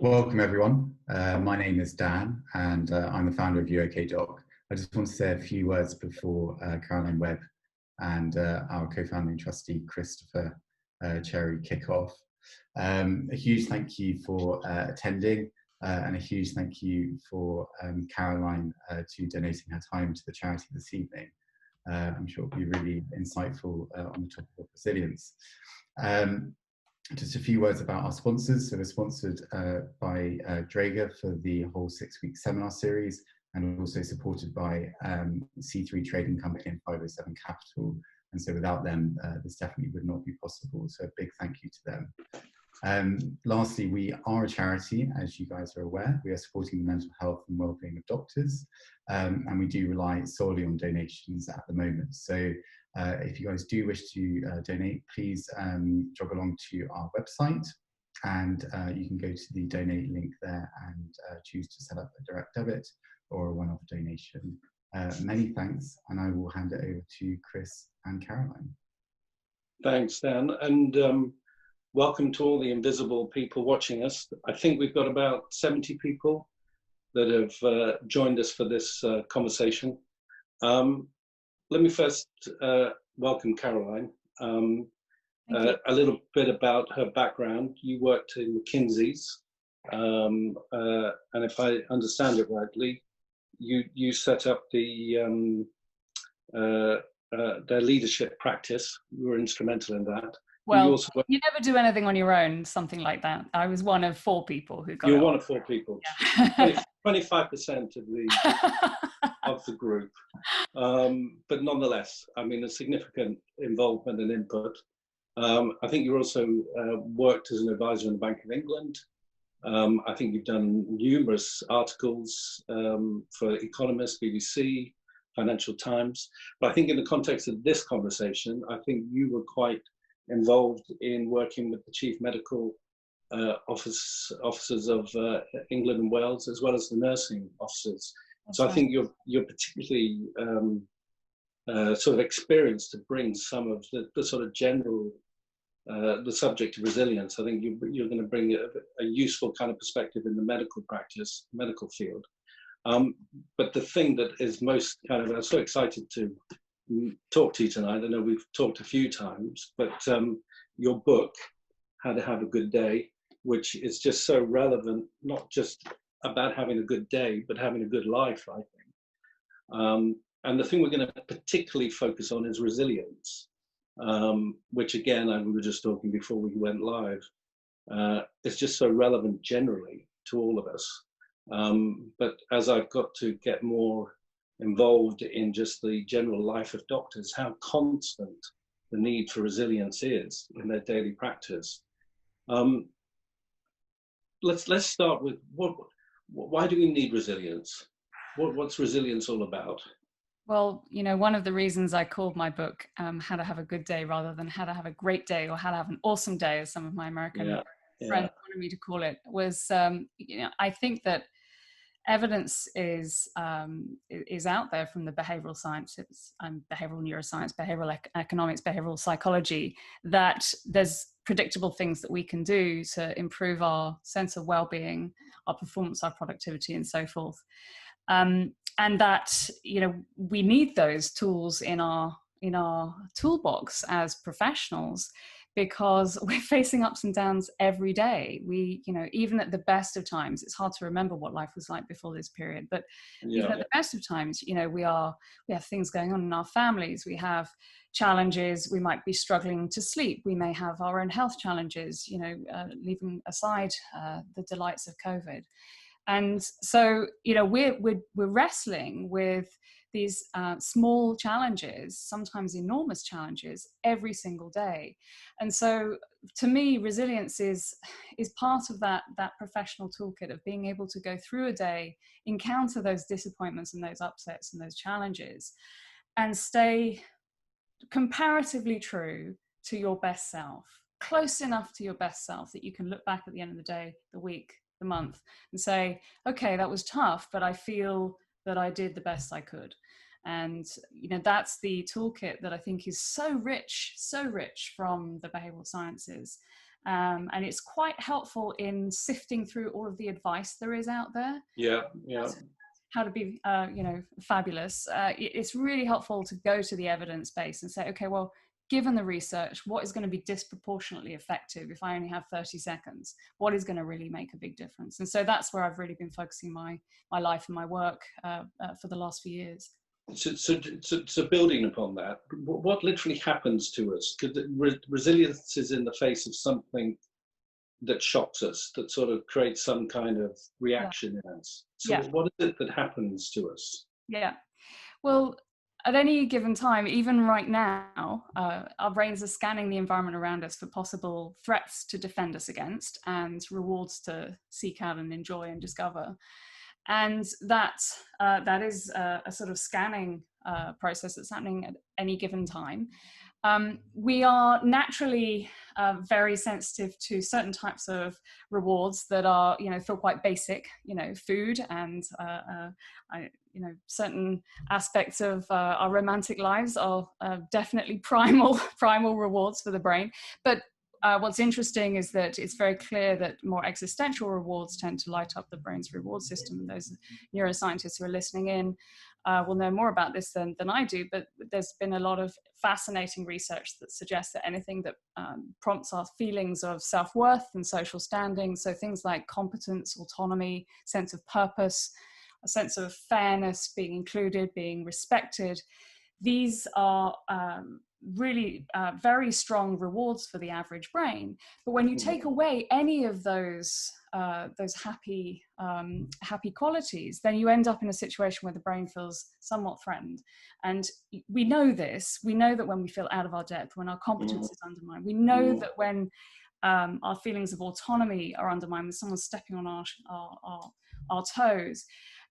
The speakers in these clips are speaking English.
Welcome everyone. My name is Dan and I'm the founder of YouOkayDoc. I just want to say a few words before Caroline Webb and our co-founding trustee Christopher Cherry kick off. A huge thank you for attending and a huge thank you for Caroline to donating her time to the charity this evening. I'm sure it'll be really insightful on the topic of resilience. Just a few words about our sponsors. So we're sponsored by Draeger for the whole 6-week seminar series, and also supported by C3 Trading Company and 507 Capital. And so without them, this definitely would not be possible. So a big thank you to them. Lastly, we are a charity, as you guys are aware. We are supporting the mental health and wellbeing of doctors, and we do rely solely on donations at the moment. So if you guys do wish to donate, please jog along to our website, and you can go to the donate link there and choose to set up a direct debit or a one-off donation. Many thanks, and I will hand it over to Chris and Caroline. Thanks, Dan, and welcome to all the invisible people watching us. I think we've got about 70 people that have joined us for this conversation. Let me first welcome Caroline. A little bit about her background. You worked in McKinsey's, and if I understand it rightly, you set up the their leadership practice. You were instrumental in that. Well, you never do anything on your own, something like that. I was one of 4 people who got it. You were one of 4 people. Yeah. 25% of the group. But nonetheless, I mean, a significant involvement and input. I think you also worked as an advisor in the Bank of England. I think you've done numerous articles for Economist, BBC, Financial Times. But I think in the context of this conversation, I think you were quite involved in working with the chief medical officers of England and Wales, as well as the nursing officers. That's so right. I think you're particularly sort of experienced to bring some of the sort of general, the subject of resilience. I think you're going to bring a useful kind of perspective in the medical practice, medical field. But the thing that is most kind of, I'm so excited to talk to you tonight. I know we've talked a few times, but your book, How to Have a Good Day, which is just so relevant, not just about having a good day, but having a good life, I think. And the thing we're going to particularly focus on is resilience, which again, we were just talking before we went live, it's just so relevant generally to all of us. But as I've got to get more involved in just the general life of doctors, how constant the need for resilience is in their daily practice. Let's start with why do we need resilience? What's resilience all about? Well, you know, one of the reasons I called my book How to Have a Good Day rather than How to Have a Great Day or How to Have an Awesome Day, as some of my American friends wanted me to call it, was, you know, I think that evidence is out there from the behavioural sciences, behavioural neuroscience, behavioural economics, behavioural psychology, that there's predictable things that we can do to improve our sense of well-being, our performance, our productivity, and so forth. And that, you know, we need those tools in our toolbox as professionals, because we're facing ups and downs every day. We, you know, even at the best of times, it's hard to remember what life was like before this period, but even at the best of times, you know, we have things going on in our families. We have challenges. We might be struggling to sleep. We may have our own health challenges, you know, leaving aside the delights of COVID. And so, you know, we're wrestling with these small challenges, sometimes enormous challenges, every single day. And so, to me, resilience is part of that professional toolkit of being able to go through a day, encounter those disappointments and those upsets and those challenges, and stay comparatively true to your best self, close enough to your best self that you can look back at the end of the day, the week, the month, and say, okay, that was tough, but I feel that I did the best I could. And, you know, that's the toolkit that I think is so rich from the behavioral sciences. And it's quite helpful in sifting through all of the advice there is out there. Yeah. How to be, fabulous. It's really helpful to go to the evidence base and say, okay, well, given the research, what is going to be disproportionately effective if I only have 30 seconds? What is going to really make a big difference? And so that's where I've really been focusing my life and my work for the last few years. So building upon that, what literally happens to us? Because resilience is in the face of something that shocks us, that sort of creates some kind of reaction in us. So what is it that happens to us? Yeah. Well, at any given time, even right now, our brains are scanning the environment around us for possible threats to defend us against and rewards to seek out and enjoy and discover. And that is a sort of scanning process that's happening at any given time. We are naturally very sensitive to certain types of rewards that are, feel quite basic, food and, certain aspects of our romantic lives are definitely primal rewards for the brain. But what's interesting is that it's very clear that more existential rewards tend to light up the brain's reward system. And those neuroscientists who are listening in will know more about this than I do, but there's been a lot of fascinating research that suggests that anything that prompts our feelings of self-worth and social standing, so things like competence, autonomy, sense of purpose, a sense of fairness, being included, being respected, these are really very strong rewards for the average brain. But when you take away any of those happy qualities, then you end up in a situation where the brain feels somewhat threatened. And we know this. We know that when we feel out of our depth, when our competence is undermined, we know that when our feelings of autonomy are undermined, when someone's stepping on our toes.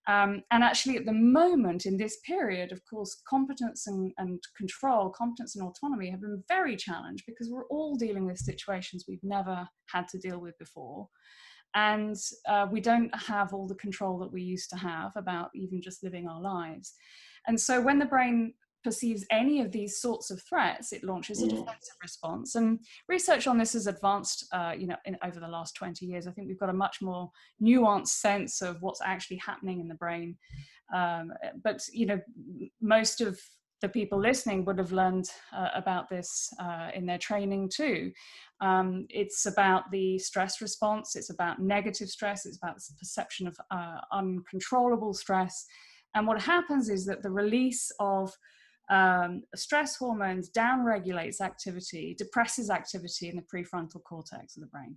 And actually at the moment in this period, of course, competence and control, competence and autonomy have been very challenged because we're all dealing with situations we've never had to deal with before. And we don't have all the control that we used to have about even just living our lives. And so when the brain perceives any of these sorts of threats, it launches a defensive response. And research on this has advanced, over the last 20 years. I think we've got a much more nuanced sense of what's actually happening in the brain. But most of the people listening would have learned about this in their training too. It's about the stress response. It's about negative stress. It's about the perception of uncontrollable stress. And what happens is that the release of stress hormones downregulates activity, depresses activity in the prefrontal cortex of the brain.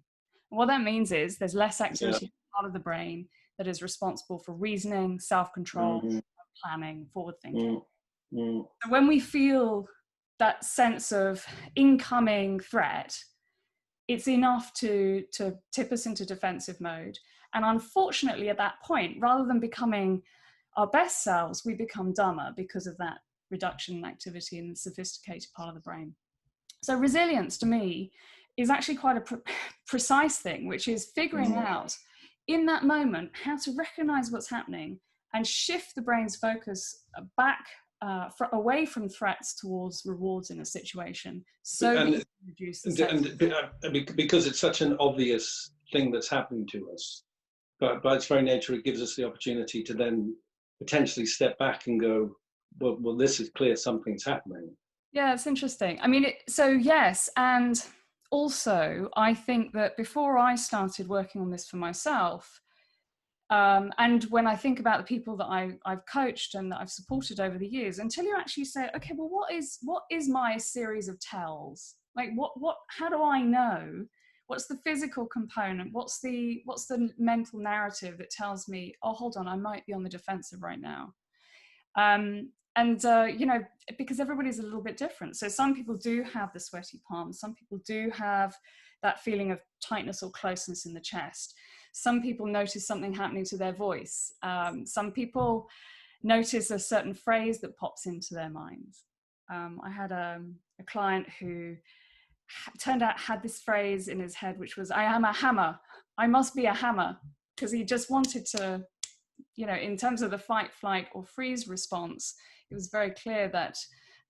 And what that means is there's less activity in the part of the brain that is responsible for reasoning, self-control, planning, forward thinking. So when we feel that sense of incoming threat, it's enough to tip us into defensive mode. And unfortunately, at that point, rather than becoming our best selves, we become dumber because of that reduction in activity in the sophisticated part of the brain. So resilience to me is actually quite a precise thing, which is figuring out in that moment how to recognize what's happening and shift the brain's focus back away from threats towards rewards in a situation, so that you can reduce the because it's such an obvious thing that's happening to us, but by its very nature, it gives us the opportunity to then potentially step back and go, well, this is clear, something's happening. Yeah, it's interesting. I mean, so yes, and also I think that before I started working on this for myself, and when I think about the people that I've coached and that I've supported over the years, until you actually say, okay, well, what is my series of tells? Like, how do I know? What's the physical component? What's the mental narrative that tells me, oh, hold on, I might be on the defensive right now? Because everybody's a little bit different. So some people do have the sweaty palms. Some people do have that feeling of tightness or closeness in the chest. Some people notice something happening to their voice. Some people notice a certain phrase that pops into their minds. I had a client who turned out had this phrase in his head, which was, I am a hammer. I must be a hammer. Because he just wanted to, in terms of the fight, flight, or freeze response, it was very clear that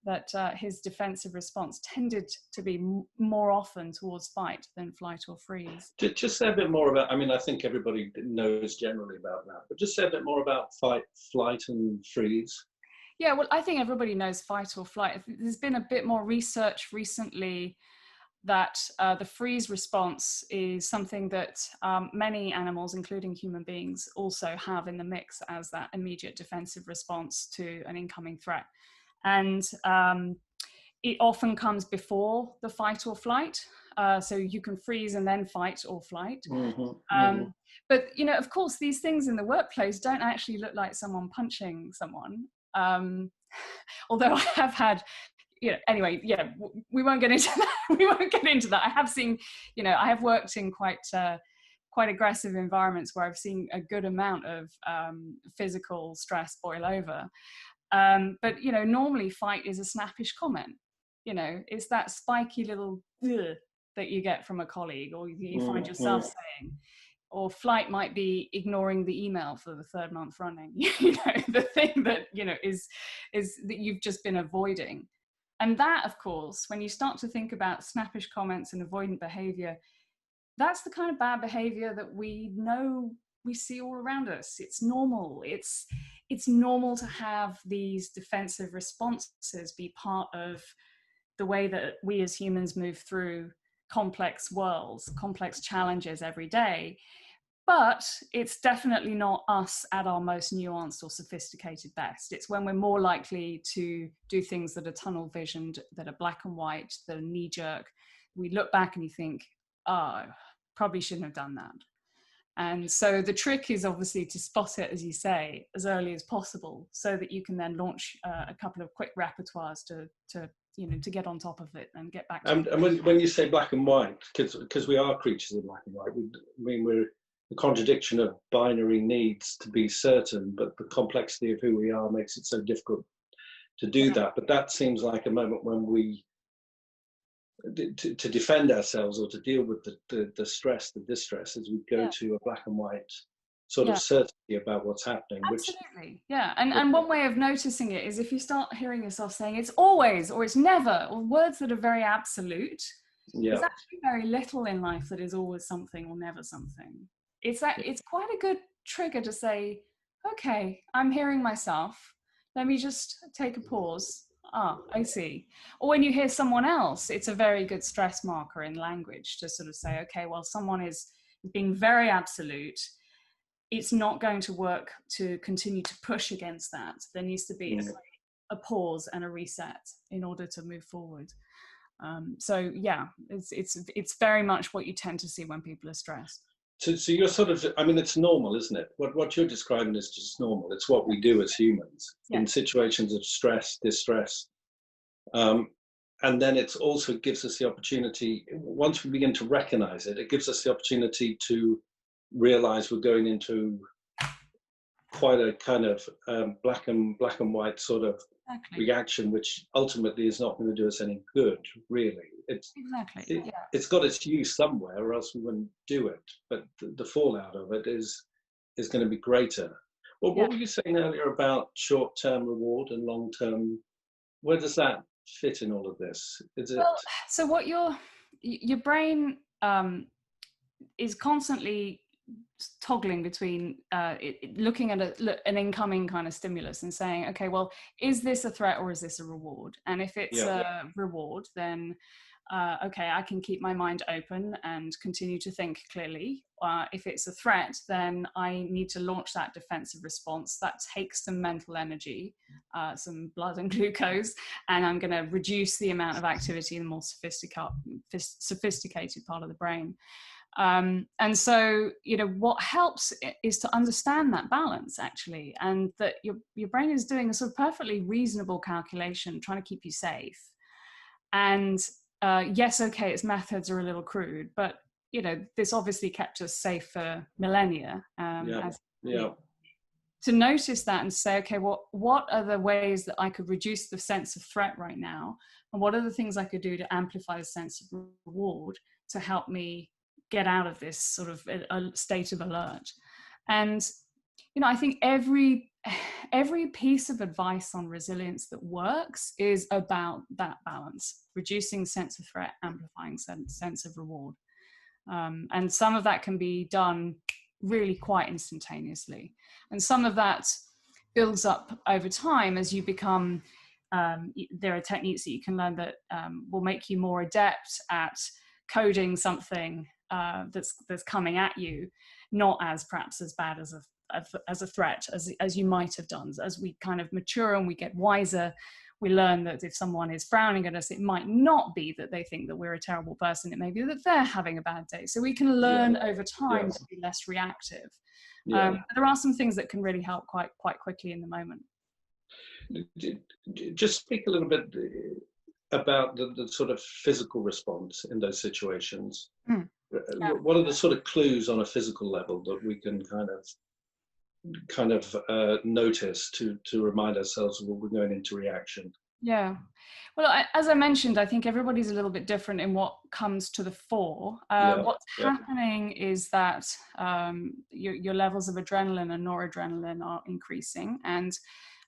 that his defensive response tended to be more often towards fight than flight or freeze. Just say a bit more about, I mean, I think everybody knows generally about that, but just say a bit more about fight, flight and freeze. Yeah, well, I think everybody knows fight or flight. There's been a bit more research recently that the freeze response is something that many animals, including human beings, also have in the mix as that immediate defensive response to an incoming threat. And it often comes before the fight or flight. So you can freeze and then fight or flight. But, you know, of course, these things in the workplace don't actually look like someone punching someone. Although I have had, you know, anyway, yeah, we won't get into that. We won't get into that. I have seen, you know, I have worked in quite aggressive environments where I've seen a good amount of physical stress boil over. But, you know, normally fight is a snappish comment. You know, it's that spiky little that you get from a colleague or you find yourself saying. Or flight might be ignoring the email for the third month running. You know, the thing that, you know, is that you've just been avoiding. And that, of course, when you start to think about snappish comments and avoidant behavior, that's the kind of bad behavior that we know we see all around us. It's normal. It's normal to have these defensive responses be part of the way that we as humans move through complex worlds, complex challenges every day. But it's definitely not us at our most nuanced or sophisticated best. It's when we're more likely to do things that are tunnel visioned, that are black and white, that are knee jerk. We look back and you think, oh, probably shouldn't have done that. And so the trick is obviously to spot it, as you say, as early as possible, so that you can then launch a couple of quick repertoires to you know, to get on top of it and get back to it. And when you say black and white, because we are creatures of black and white, we're the contradiction of binary needs to be certain, but the complexity of who we are makes it so difficult to do that. But that seems like a moment when we, to defend ourselves or to deal with the stress, the distress, as we go to a black and white sort of certainty about what's happening. Absolutely, yeah. And one way of noticing it is if you start hearing yourself saying it's always or it's never, or words that are very absolute, there's actually very little in life that is always something or never something. It's quite a good trigger to say, okay, I'm hearing myself. Let me just take a pause. Ah, I see. Or when you hear someone else, it's a very good stress marker in language to sort of say, okay, well, someone is being very absolute. It's not going to work to continue to push against that. There needs to be a pause and a reset in order to move forward. So yeah, it's very much what you tend to see when people are stressed. So you're sort of, I mean, it's normal, isn't it? What you're describing is just normal. It's what we do as humans in situations of stress, distress. And then it also gives us the opportunity, once we begin to recognize it, it gives us the opportunity to realize we're going into quite a kind of black and white sort of reaction, which ultimately is not going to do us any good, really. It's got its use somewhere, or else we wouldn't do it. But the fallout of it is going to be greater. Well, what were you saying earlier about short-term reward and long-term? Where does that fit in all of this? So what your brain is constantly toggling between looking at an incoming kind of stimulus and saying, okay, well, is this a threat or is this a reward? And if it's a reward, then okay, I can keep my mind open and continue to think clearly. If it's a threat, then I need to launch that defensive response. That takes some mental energy, some blood and glucose, and I'm going to reduce the amount of activity in the more sophisticated part of the brain. And so, you know, what helps is to understand that balance, actually, and that your brain is doing a sort of perfectly reasonable calculation, trying to keep you safe. And yes, okay, its methods are a little crude, but, you know, this obviously kept us safe for millennia. To notice that and say, okay, what are the ways that I could reduce the sense of threat right now? And what are the things I could do to amplify the sense of reward to help me get out of this sort of a state of alert? And, I think every piece of advice on resilience that works is about that balance, reducing sense of threat, amplifying sense of reward. And some of that can be done really quite instantaneously. And some of that builds up over time as you become, there are techniques that you can learn that will make you more adept at coding something that's coming at you, not as perhaps as bad as a threat as you might have done. As we kind of mature and we get wiser, we learn that if someone is frowning at us, it might not be that they think that we're a terrible person. It may be that they're having a bad day. So we can learn over time to be less reactive. But there are some things that can really help quite quickly in the moment. Just speak a little bit about the sort of physical response in those situations. What are the sort of clues on a physical level that we can kind of notice to remind ourselves when we're going into reaction? Yeah. Well, as I mentioned, I think everybody's a little bit different in what comes to the fore. What's happening is that your levels of adrenaline and noradrenaline are increasing. And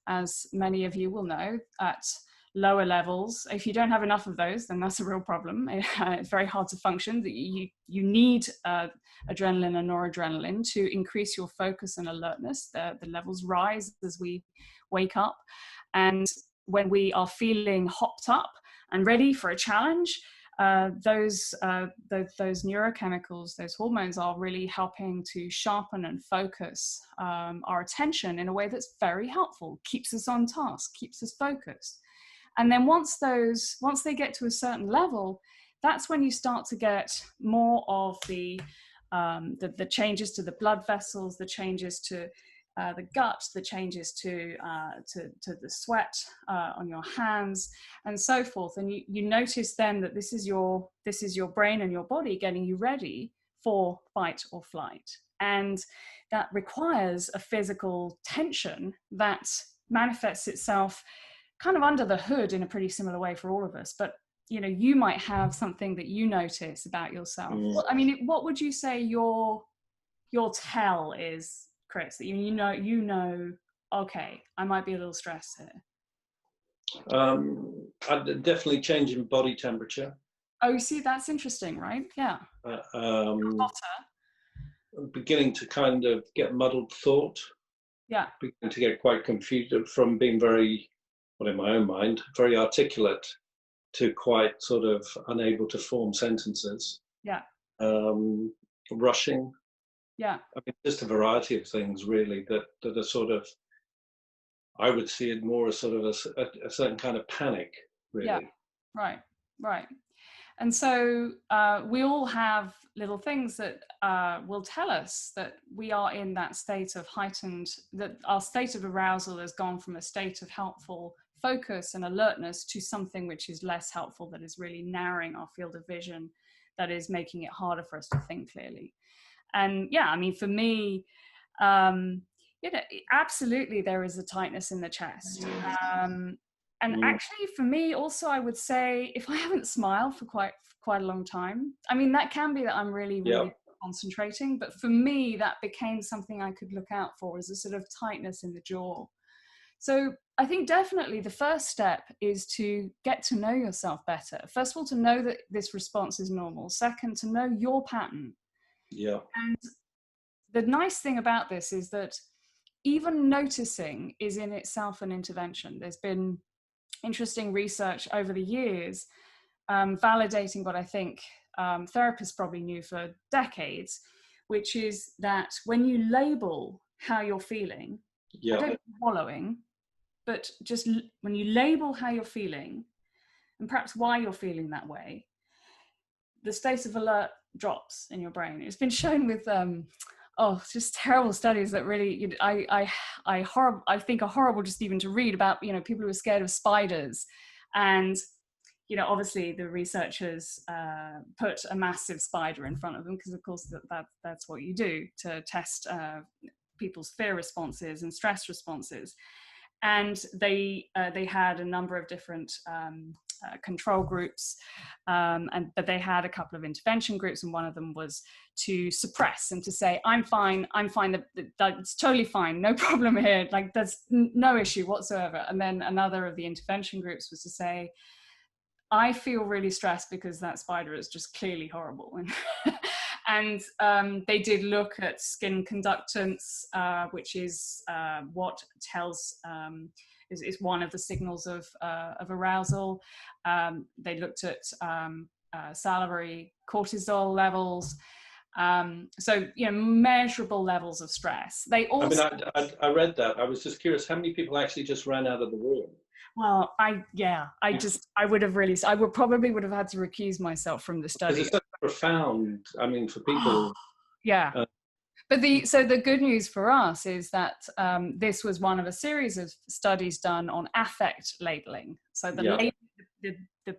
as many of you will know, at lower levels, if you don't have enough of those, then that's a real problem. It's very hard to function. You need adrenaline and noradrenaline to increase your focus and alertness. The levels rise as we wake up. And when we are feeling hopped up and ready for a challenge, those neurochemicals, those hormones are really helping to sharpen and focus our attention in a way that's very helpful, keeps us on task, keeps us focused. And then once they get to a certain level, that's when you start to get more of the changes to the blood vessels, the changes to the gut, the changes to the sweat on your hands, and so forth. And you notice then that this is your brain and your body getting you ready for fight or flight, and that requires a physical tension that manifests itself kind of under the hood in a pretty similar way for all of us. But you might have something that you notice about yourself. I mean, what would you say your tell is, Chris, that you know, okay, I might be a little stressed here? I'd definitely change in body temperature. Oh, you see, that's interesting, right? Yeah. Hotter. Beginning to kind of get muddled thought. Yeah. Beginning to get quite confused from being very, well, in my own mind, very articulate to quite sort of unable to form sentences. Yeah. Rushing. Yeah. I mean, just a variety of things really that are sort of, I would see it more as sort of a certain kind of panic, really. Yeah. Right. And so we all have little things that will tell us that we are in that state of heightened, that our state of arousal has gone from a state of helpful focus and alertness to something which is less helpful, that is really narrowing our field of vision, that is making it harder for us to think clearly. And yeah, I mean, for me, absolutely there is a tightness in the chest. And actually, for me, also, I would say if I haven't smiled for quite a long time, I mean, that can be that I'm really concentrating. But for me, that became something I could look out for as a sort of tightness in the jaw. So I think definitely the first step is to get to know yourself better. First of all, to know that this response is normal. Second, to know your pattern. Yeah. And the nice thing about this is that even noticing is in itself an intervention. There's been interesting research over the years validating what I think therapists probably knew for decades, which is that when you label how you're feeling, I don't mean wallowing, but just when you label how you're feeling and perhaps why you're feeling that way, the state of alert drops in your brain. It's been shown with just terrible studies that really I think are horrible just even to read about, people who are scared of spiders. And obviously the researchers put a massive spider in front of them because of course that's what you do to test people's fear responses and stress responses. And they had a number of different control groups, but they had a couple of intervention groups, and one of them was to suppress and to say, I'm fine, it's totally fine, no problem here, like there's no issue whatsoever. And then another of the intervention groups was to say, I feel really stressed because that spider is just clearly horrible. And they did look at skin conductance, which is what tells, is one of the signals of arousal. They looked at salivary cortisol levels. So, measurable levels of stress. They also. I read that. I was just curious, how many people actually just ran out of the room? Well, I probably would have had to recuse myself from the study. Because it's so profound. I mean, for people. Yeah. But the good news for us is that this was one of a series of studies done on affect labeling. So the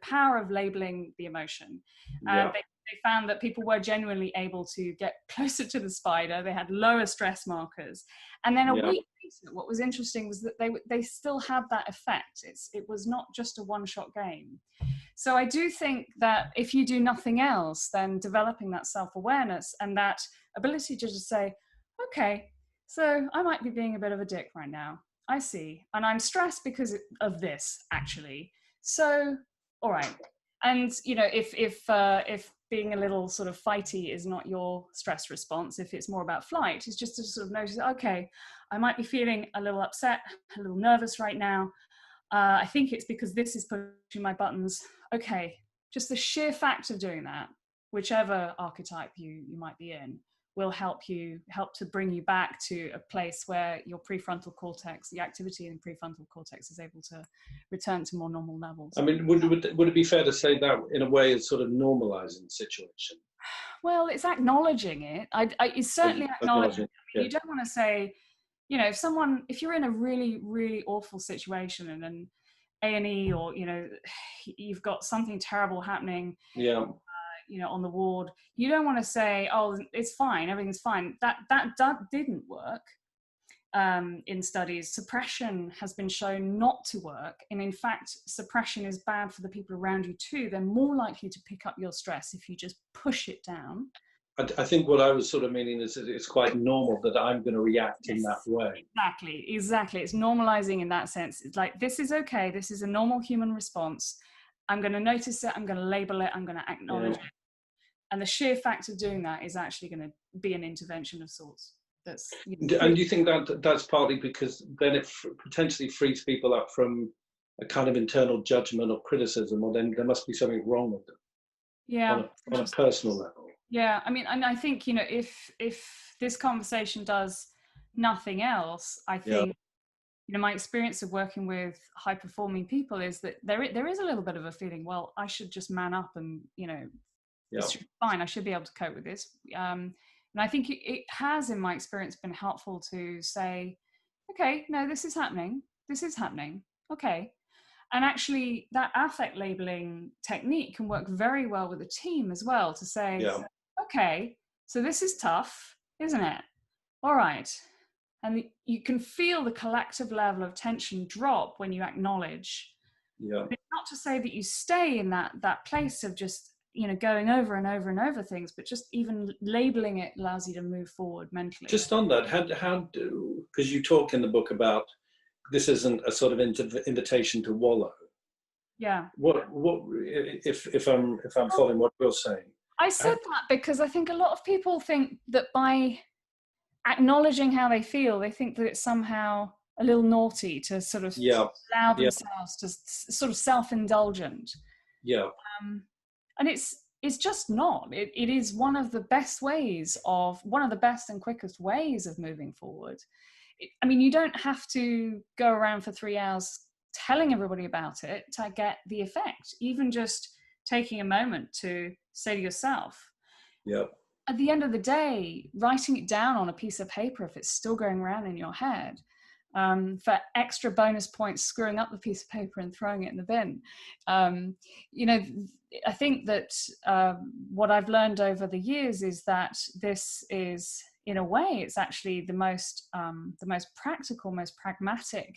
power of labeling the emotion. They found that people were genuinely able to get closer to the spider. They had lower stress markers. And then a week later, what was interesting was that they still had that effect. It was not just a one-shot game. So I do think that if you do nothing else, then developing that self-awareness and that ability to just say, okay, so I might be being a bit of a dick right now. I see. And I'm stressed because of this, actually. So, all right. And, if being a little sort of fighty is not your stress response, if it's more about flight, it's just to sort of notice, okay, I might be feeling a little upset, a little nervous right now. I think it's because this is pushing my buttons. Okay, just the sheer fact of doing that, whichever archetype you might be in, will help to bring you back to a place where your prefrontal cortex, the activity in the prefrontal cortex, is able to return to more normal levels. I mean, would it be fair to say that in a way is sort of normalizing the situation? Well, it's acknowledging it. It's certainly acknowledging it. I mean, you don't want to say, if you're in a really, really awful situation and an A&E, or, you've got something terrible happening. Yeah. On the ward, you don't want to say, oh, it's fine, everything's fine. That didn't work in studies. Suppression has been shown not to work. And in fact, suppression is bad for the people around you too. They're more likely to pick up your stress if you just push it down. I think what I was sort of meaning is that it's quite normal that I'm going to react in that way. Exactly. It's normalizing in that sense. It's like, this is okay. This is a normal human response. I'm going to notice it. I'm going to label it. I'm going to acknowledge it. And the sheer fact of doing that is actually going to be an intervention of sorts. And do you think that that's partly because then it potentially frees people up from a kind of internal judgment or criticism, or then there must be something wrong with them? Yeah. On a personal level. Yeah. I mean, and I think, if this conversation does nothing else, I think, my experience of working with high-performing people is that there is a little bit of a feeling, well, I should just man up and, it's fine, I should be able to cope with this. And I think it has, in my experience, been helpful to say, okay, no, this is happening. Okay. And actually, that affect labeling technique can work very well with a team as well, to say, okay, so this is tough, isn't it? All right. And you can feel the collective level of tension drop when you acknowledge. Yeah. It's not to say that you stay in that place of just, going over and over and over things, but just even labeling it allows you to move forward mentally. Just on that, because you talk in the book about this isn't a sort of invitation to wallow. Yeah. What if I'm following what you're saying? I said that because I think a lot of people think that by acknowledging how they feel, they think that it's somehow a little naughty to sort of allow themselves to sort of self-indulgent. Yeah. And it's just not. It is one of the best and quickest ways of moving forward. I mean, you don't have to go around for 3 hours telling everybody about it to get the effect. Even just taking a moment to say to yourself, at the end of the day, writing it down on a piece of paper, if it's still going around in your head, for extra bonus points, screwing up the piece of paper and throwing it in the bin. I think that what I've learned over the years is that this is, in a way, it's actually the most practical, most pragmatic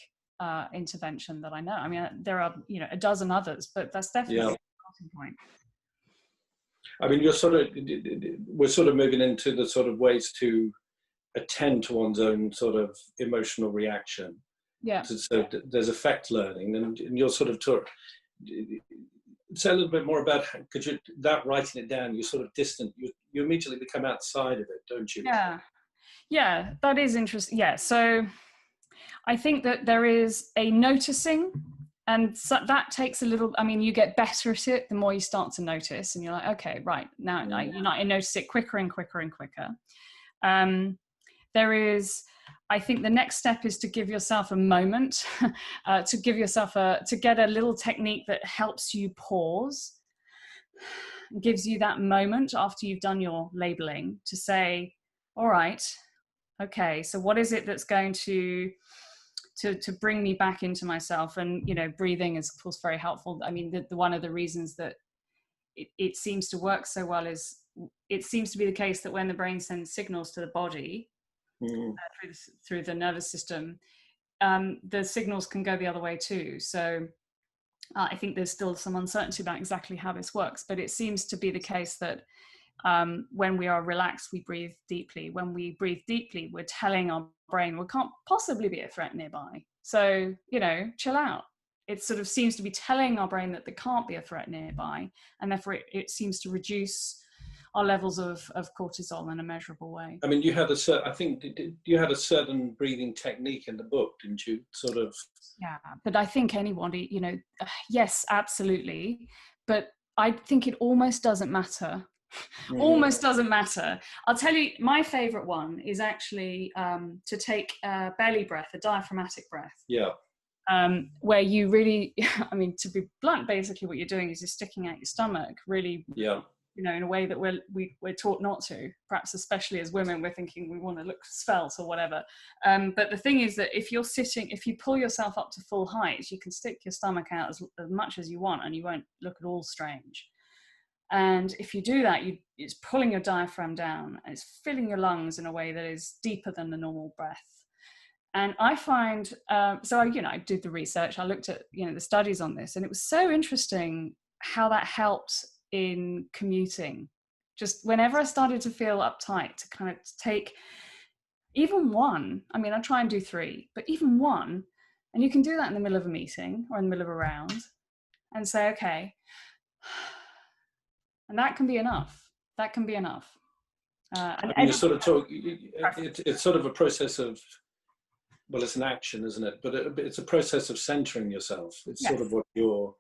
intervention that I know. I mean, there are, you know, a dozen others, but that's definitely a starting point. I mean, we're sort of moving into the sort of ways to attend to one's own sort of emotional reaction. Yeah. So there's effect learning, and you're sort of say a little bit more about, because without writing it down, you're sort of distant. You immediately become outside of it, don't you? Yeah. Yeah, that is interesting. Yeah. So I think that there is a noticing, and so that takes a little, I mean, you get better at it the more you start to notice, and you're like, okay, right, now I notice it quicker and quicker and quicker. There is, I think the next step is to give yourself a moment, to get a little technique that helps you pause, gives you that moment after you've done your labeling to say, all right, okay, so what is it that's going to bring me back into myself? And, you know, breathing is of course very helpful. I mean, the one of the reasons that it seems to work so well is it seems to be the case that when the brain sends signals to the body through the nervous system, the signals can go the other way too. So I think there's still some uncertainty about exactly how this works, but it seems to be the case that when we are relaxed, we breathe deeply. When we breathe deeply, we're telling our brain, well, can't possibly be a threat nearby. So, you know, chill out. It sort of seems to be telling our brain that there can't be a threat nearby. And therefore it seems to reduce our levels of cortisol in a measurable way. I mean, I think you had a certain breathing technique in the book, didn't you? Sort of. Yeah, but I think anybody, you know, yes, absolutely. But I think it almost doesn't matter. Almost doesn't matter. I'll tell you, my favorite one is actually to take a belly breath, a diaphragmatic breath. Yeah. Where you really, I mean, to be blunt, basically what you're doing is you're sticking out your stomach really, yeah, you know, in a way that we're taught not to, perhaps especially as women, we're thinking we want to look svelte or whatever. But the thing is that if you pull yourself up to full height, you can stick your stomach out as much as you want and you won't look at all strange. And if you do that, it's pulling your diaphragm down and it's filling your lungs in a way that is deeper than the normal breath. And I find, so I did the research, I looked at, the studies on this, and it was so interesting how that helped in commuting. Just whenever I started to feel uptight, to kind of take even one, I mean, I try and do 3, but even one, and you can do that in the middle of a meeting or in the middle of a round and say, okay, and that can be enough. That can be enough. And you sort of talk, it's sort of a process of, well, it's an action, isn't it? But it's a process of centering yourself. It's sort of what you're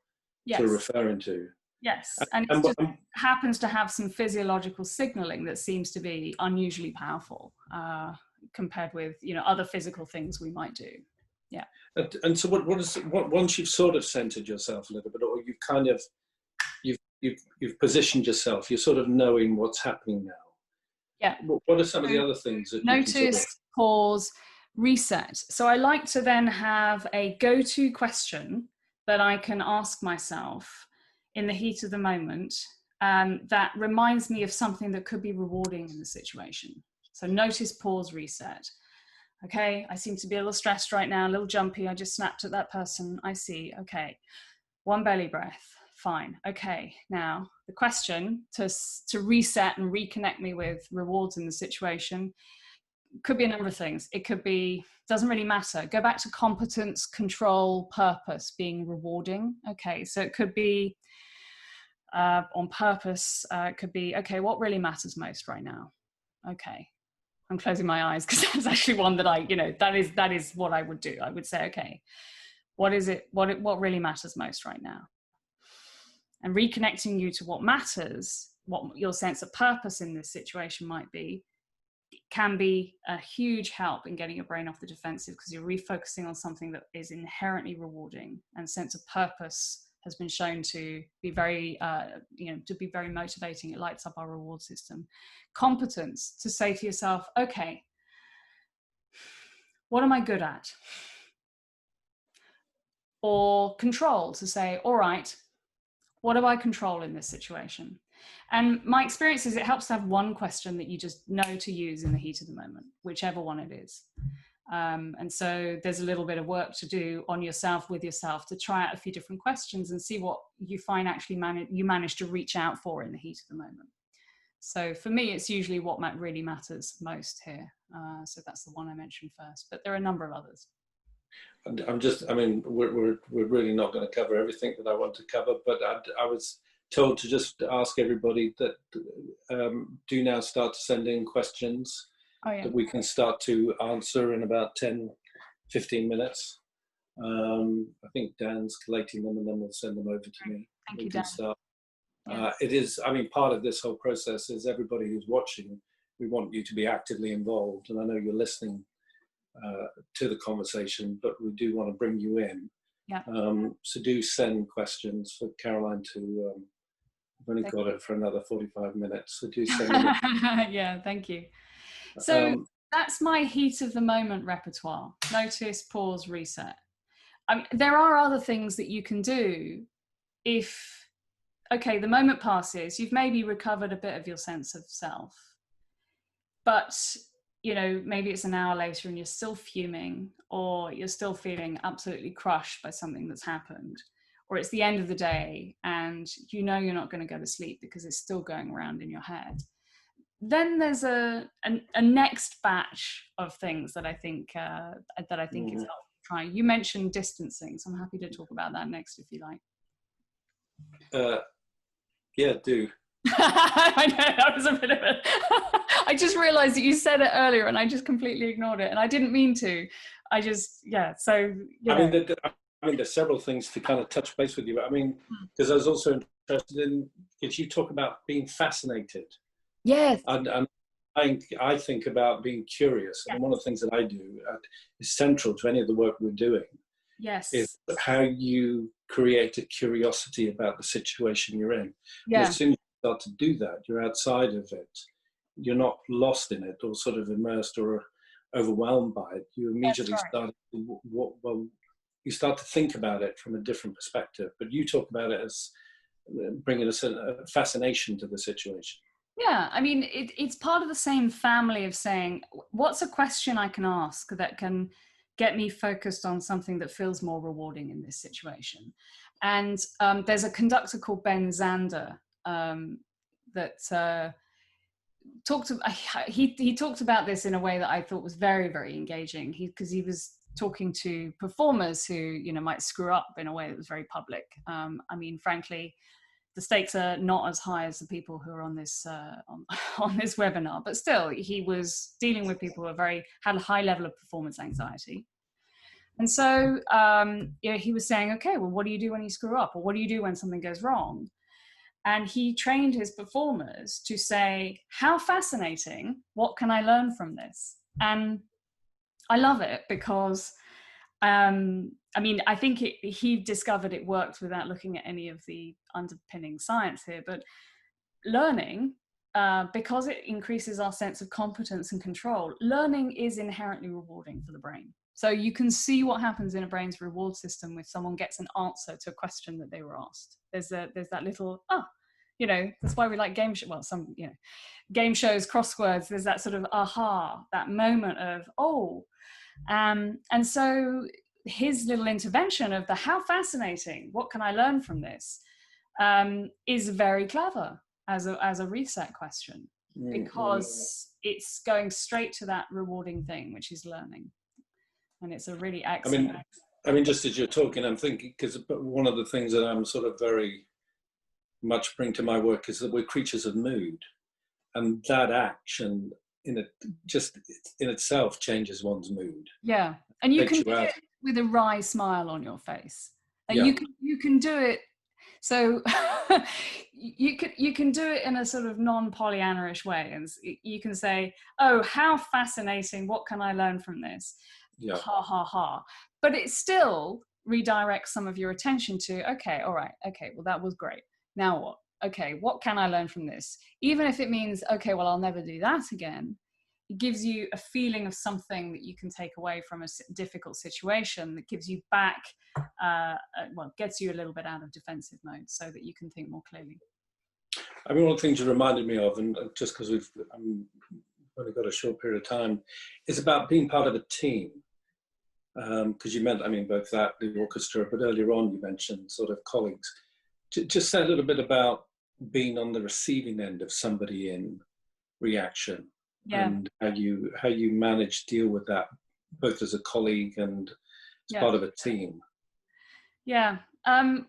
sort of referring to. Yes, and it just happens to have some physiological signaling that seems to be unusually powerful compared with, other physical things we might do. Yeah. And so what once you've sort of centered yourself a little bit, or you've kind of, you've positioned yourself, you're sort of knowing what's happening now. Yeah. What are some of the other things that notice, you consider? Pause, reset. So I like to then have a go-to question that I can ask myself in the heat of the moment that reminds me of something that could be rewarding in the situation. So notice, pause, reset. Okay, I seem to be a little stressed right now, a little jumpy. I just snapped at that person. I see. Okay, one belly breath. Fine. Okay, now the question to reset and reconnect me with rewards in the situation could be a number of things. It could be, doesn't really matter. Go back to competence, control, purpose, being rewarding. Okay, so it could be on purpose. It could be, okay, what really matters most right now? Okay, I'm closing my eyes because that's actually one that that is what I would do. I would say, okay, what is it? What really matters most right now? And reconnecting you to what matters, what your sense of purpose in this situation might be, can be a huge help in getting your brain off the defensive, because you're refocusing on something that is inherently rewarding. And sense of purpose has been shown to be very, to be very motivating. It lights up our reward system. Competence, to say to yourself, okay, what am I good at? Or control, to say, all right, what do I control in this situation? And my experience is it helps to have one question that you just know to use in the heat of the moment, whichever one it is. And so there's a little bit of work to do on yourself, with yourself, to try out a few different questions and see what you find actually you manage to reach out for in the heat of the moment. So for me, it's usually what really matters most here. So that's the one I mentioned first, but there are a number of others. We're really not going to cover everything that I want to cover, but I was told to just ask everybody that do now start to send in questions that we can start to answer in about 10, 15 minutes. I think Dan's collating them and then we'll send them over to me. Thank we you, can Dan. start. Yeah. It is, part of this whole process is everybody who's watching, we want you to be actively involved. And I know you're listening to the conversation, but we do want to bring you in. Yeah. So do send questions for Caroline to, I've only got it for another 45 minutes, so do send them. Yeah, thank you. So that's my heat of the moment repertoire. Notice, pause, reset. I mean, there are other things that you can do if, okay, the moment passes, you've maybe recovered a bit of your sense of self, but maybe it's an hour later and you're still fuming, or you're still feeling absolutely crushed by something that's happened, or it's the end of the day and you're not going to go to sleep because it's still going around in your head. Then there's a next batch of things that I think is helpful trying. You mentioned distancing, so I'm happy to talk about that next if you like. Yeah, do. I know, that was a bit of a... I just realised that you said it earlier and I just completely ignored it, and I didn't mean to. I just, so... there's several things to kind of touch base with you. Because I was also interested in, if you talk about being fascinated. Yes. And I think about being curious. And one of the things that I do is central to any of the work we're doing. Yes. Is how you create a curiosity about the situation you're in. Yeah. And as soon as you start to do that, you're outside of it. You're not lost in it or sort of immersed or overwhelmed by it. You immediately you start to think about it from a different perspective. But you talk about it as bringing a fascination to the situation. Yeah, it's part of the same family of saying, what's a question I can ask that can get me focused on something that feels more rewarding in this situation? And there's a conductor called Ben Zander that he talked about this in a way that I thought was very, very engaging. Because he was talking to performers who might screw up in a way that was very public. Frankly, the stakes are not as high as the people who are on this on this webinar, but still, he was dealing with people who had a high level of performance anxiety. And so he was saying, okay, well, what do you do when you screw up? Or what do you do when something goes wrong? And he trained his performers to say, how fascinating, what can I learn from this? And I love it because, I think he discovered it worked without looking at any of the underpinning science here, but learning, because it increases our sense of competence and control, learning is inherently rewarding for the brain. So you can see what happens in a brain's reward system if someone gets an answer to a question that they were asked. There's that little, that's why we like game shows. Game shows, crosswords, there's that sort of aha, that moment of, and so his little intervention of the how fascinating, what can I learn from this, is very clever as a reset question, because it's going straight to that rewarding thing, which is learning. And it's a really excellent... just as you're talking, I'm thinking, because one of the things that I'm sort of very much bring to my work is that we're creatures of mood. And that action in itself changes one's mood. Yeah, and you can do it with a wry smile on your face. And you can do it... So you can do it in a sort of non-Pollyanna-ish way. And you can say, oh, how fascinating, what can I learn from this? Yeah. Ha, ha, ha. But it still redirects some of your attention to, okay, all right, okay, well, that was great. Now what? Okay, what can I learn from this? Even if it means, okay, well, I'll never do that again. It gives you a feeling of something that you can take away from a difficult situation that gives you back, gets you a little bit out of defensive mode so that you can think more clearly. One of the things you reminded me of, and just because we've only got a short period of time, is about being part of a team. because you meant, I mean, both that, the orchestra, but earlier on you mentioned sort of colleagues. Just say a little bit about being on the receiving end of somebody in reaction, and how you manage to deal with that, both as a colleague and as part of a team. And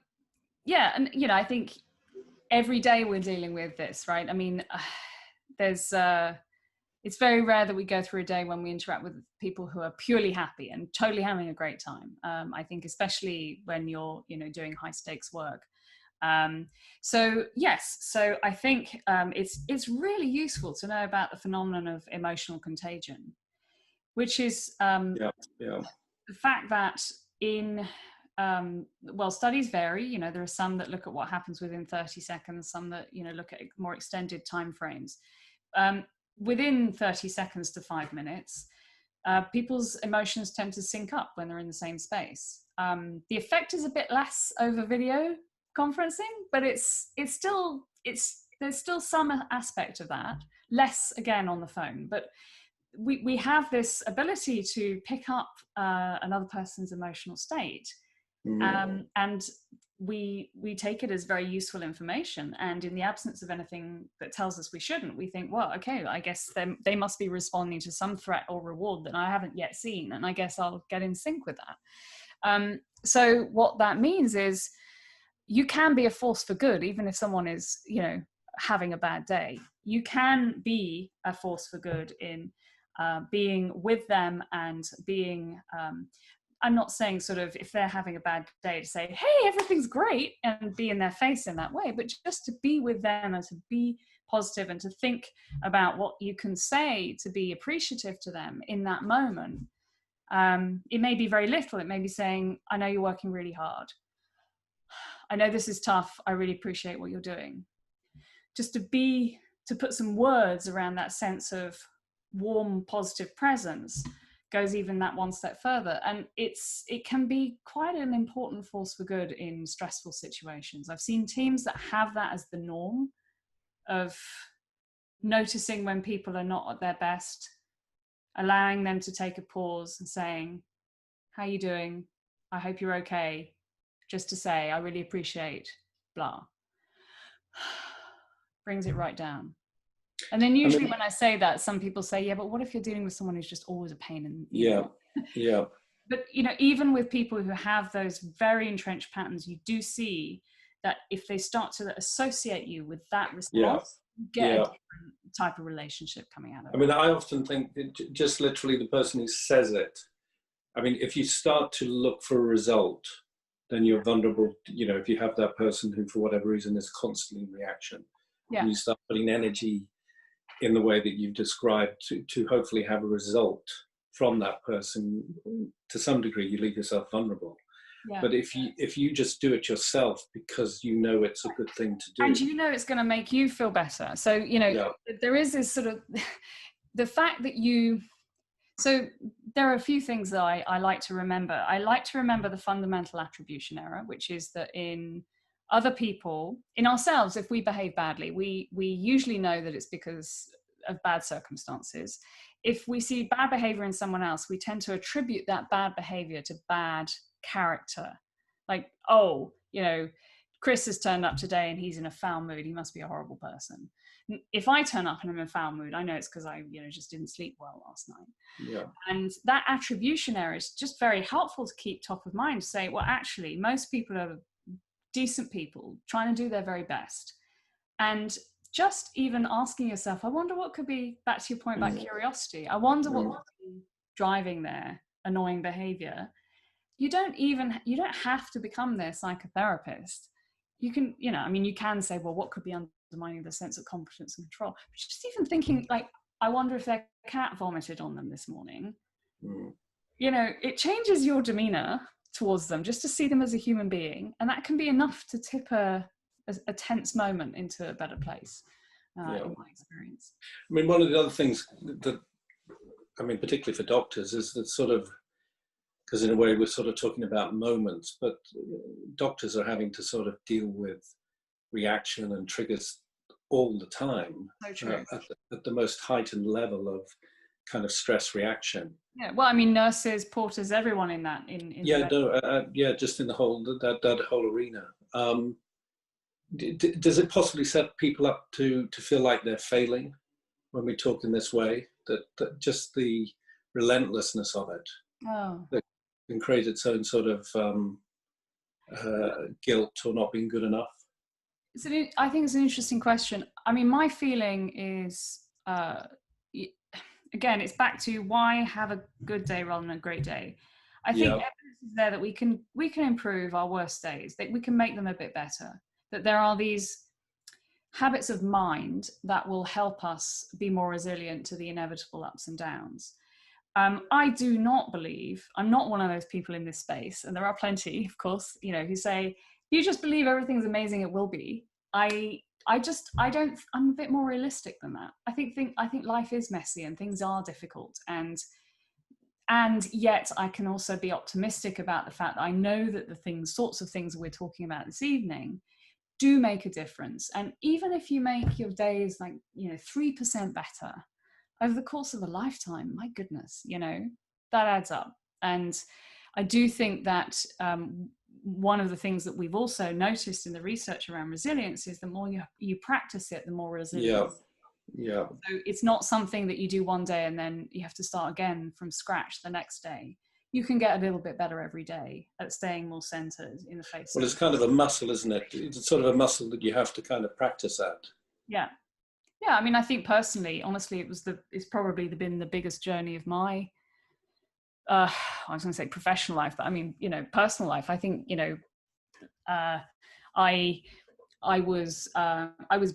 I think every day we're dealing with this, right? I mean, it's very rare that we go through a day when we interact with people who are purely happy and totally having a great time. I think especially when you're, doing high stakes work. So I think it's really useful to know about the phenomenon of emotional contagion, which is the fact that in studies vary. There are some that look at what happens within 30 seconds, some that look at more extended time frames. Within 30 seconds to 5 minutes, people's emotions tend to sync up when they're in the same space. The effect is a bit less over video conferencing, but there's still some aspect of that, less again on the phone. But we have this ability to pick up another person's emotional state, and we take it as very useful information. And in the absence of anything that tells us we shouldn't, we think, well, okay, I guess they must be responding to some threat or reward that I haven't yet seen, and I guess I'll get in sync with that. So what that means is you can be a force for good, even if someone is, having a bad day. You can be a force for good in being with them and being, I'm not saying sort of if they're having a bad day to say, hey, everything's great, and be in their face in that way, but just to be with them and to be positive and to think about what you can say to be appreciative to them in that moment. It may be very little. It may be saying, I know you're working really hard. I know this is tough. I really appreciate what you're doing. Just to put some words around that sense of warm, positive presence goes even that one step further. And it can be quite an important force for good in stressful situations. I've seen teams that have that as the norm, of noticing when people are not at their best, allowing them to take a pause and saying, how are you doing? I hope you're okay. Just to say, I really appreciate blah. Brings it right down. And then usually when I say that, some people say, yeah, but what if you're dealing with someone who's just always a pain in the But even with people who have those very entrenched patterns, you do see that if they start to associate you with that response, you get a different type of relationship coming out of it. I mean, I often think that just literally the person who says it, I mean, if you start to look for a result, then you're vulnerable. If you have that person who, for whatever reason, is constantly in reaction, and you start putting energy in the way that you've described to hopefully have a result from that person, to some degree, you leave yourself vulnerable. Yeah. But if you just do it yourself because it's a good thing to do, and it's going to make you feel better. So there is this sort of the fact that so there are a few things that I like to remember. I like to remember the fundamental attribution error, which is that in other people, in ourselves, if we behave badly, we usually know that it's because of bad circumstances. If we see bad behavior in someone else, we tend to attribute that bad behavior to bad character. Like, Chris has turned up today and he's in a foul mood. He must be a horrible person. If I turn up and I'm in a foul mood, I know it's because I, just didn't sleep well last night. Yeah. And that attribution error is just very helpful to keep top of mind, to say, well, actually, most people are decent people trying to do their very best. And just even asking yourself, I wonder what could be, back to your point about curiosity, I wonder what could be driving their annoying behavior. You don't have to become their psychotherapist. You can, you can say, well, what could be undermining the sense of competence and control? But just even thinking, like, I wonder if their cat vomited on them this morning. It changes your demeanor towards them just to see them as a human being. And that can be enough to tip a tense moment into a better place, in my experience. I mean, one of the other things that, particularly for doctors, is that sort of, because in a way we're sort of talking about moments, but doctors are having to sort of deal with reaction and triggers all the time, So true. At the most heightened level of kind of stress reaction. Yeah, well, I mean, nurses, porters, everyone in that. Just in the whole that whole arena. Does it possibly set people up to feel like they're failing when we talk in this way? That just the relentlessness of it that can create its own sort of guilt or not being good enough. I think it's an interesting question. I mean, my feeling is, again, it's back to why have a good day rather than a great day. I think evidence is there that we can improve our worst days, that we can make them a bit better, that there are these habits of mind that will help us be more resilient to the inevitable ups and downs. I do not believe, I'm not one of those people in this space, and there are plenty, of course, who say, you just believe everything's amazing, it will be. I'm a bit more realistic than that. I think life is messy and things are difficult, and yet I can also be optimistic about the fact that I know that the sorts of things that we're talking about this evening do make a difference. And even if you make your days 3% better over the course of a lifetime, my goodness, that adds up. And I do think that one of the things that we've also noticed in the research around resilience is the more you practice it, the more resilient. Yeah. So it's not something that you do one day and then you have to start again from scratch the next day. You can get a little bit better every day at staying more centered in the face. Well, it's kind of a muscle, isn't it? It's sort of a muscle that you have to kind of practice at. Yeah. I mean, I think personally, honestly, it's probably been the biggest journey of my, I was going to say professional life, but I mean, personal life. I think, I was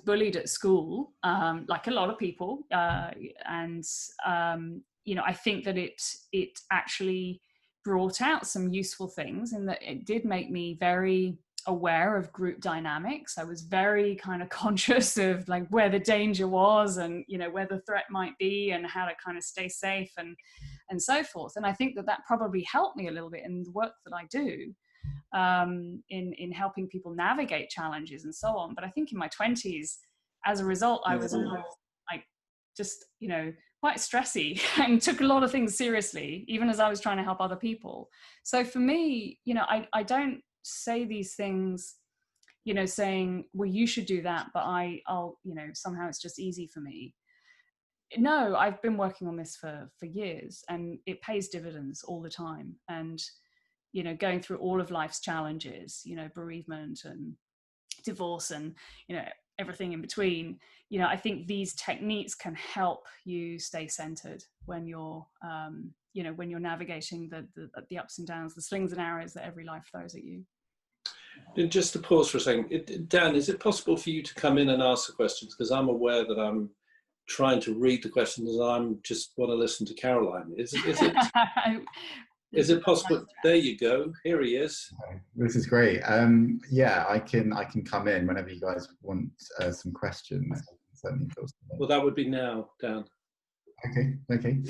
bullied at school, like a lot of people, and I think that it actually brought out some useful things, in that it did make me very aware of group dynamics. I was very kind of conscious of where the danger was, and where the threat might be, and how to kind of stay safe and so forth. And I think that probably helped me a little bit in the work that I do, in helping people navigate challenges and so on. But I think in my 20s, as a result, I was just quite stressy and took a lot of things seriously, even as I was trying to help other people. So for me, I don't say these things, saying, well, you should do that, but I'll somehow it's just easy for me. No, I've been working on this for years, and it pays dividends all the time. And going through all of life's challenges, bereavement and divorce and, everything in between, I think these techniques can help you stay centered when you're, when you're navigating the ups and downs, the slings and arrows that every life throws at you. Just to pause for a second, Dan, is it possible for you to come in and ask the questions? Because I'm aware that I'm trying to read the questions and I'm just want to listen to Caroline. Is it? Is it possible? There you go. Here he is. This is great. Yeah, I can come in whenever you guys want some questions. Well, that would be now, Dan. Okay.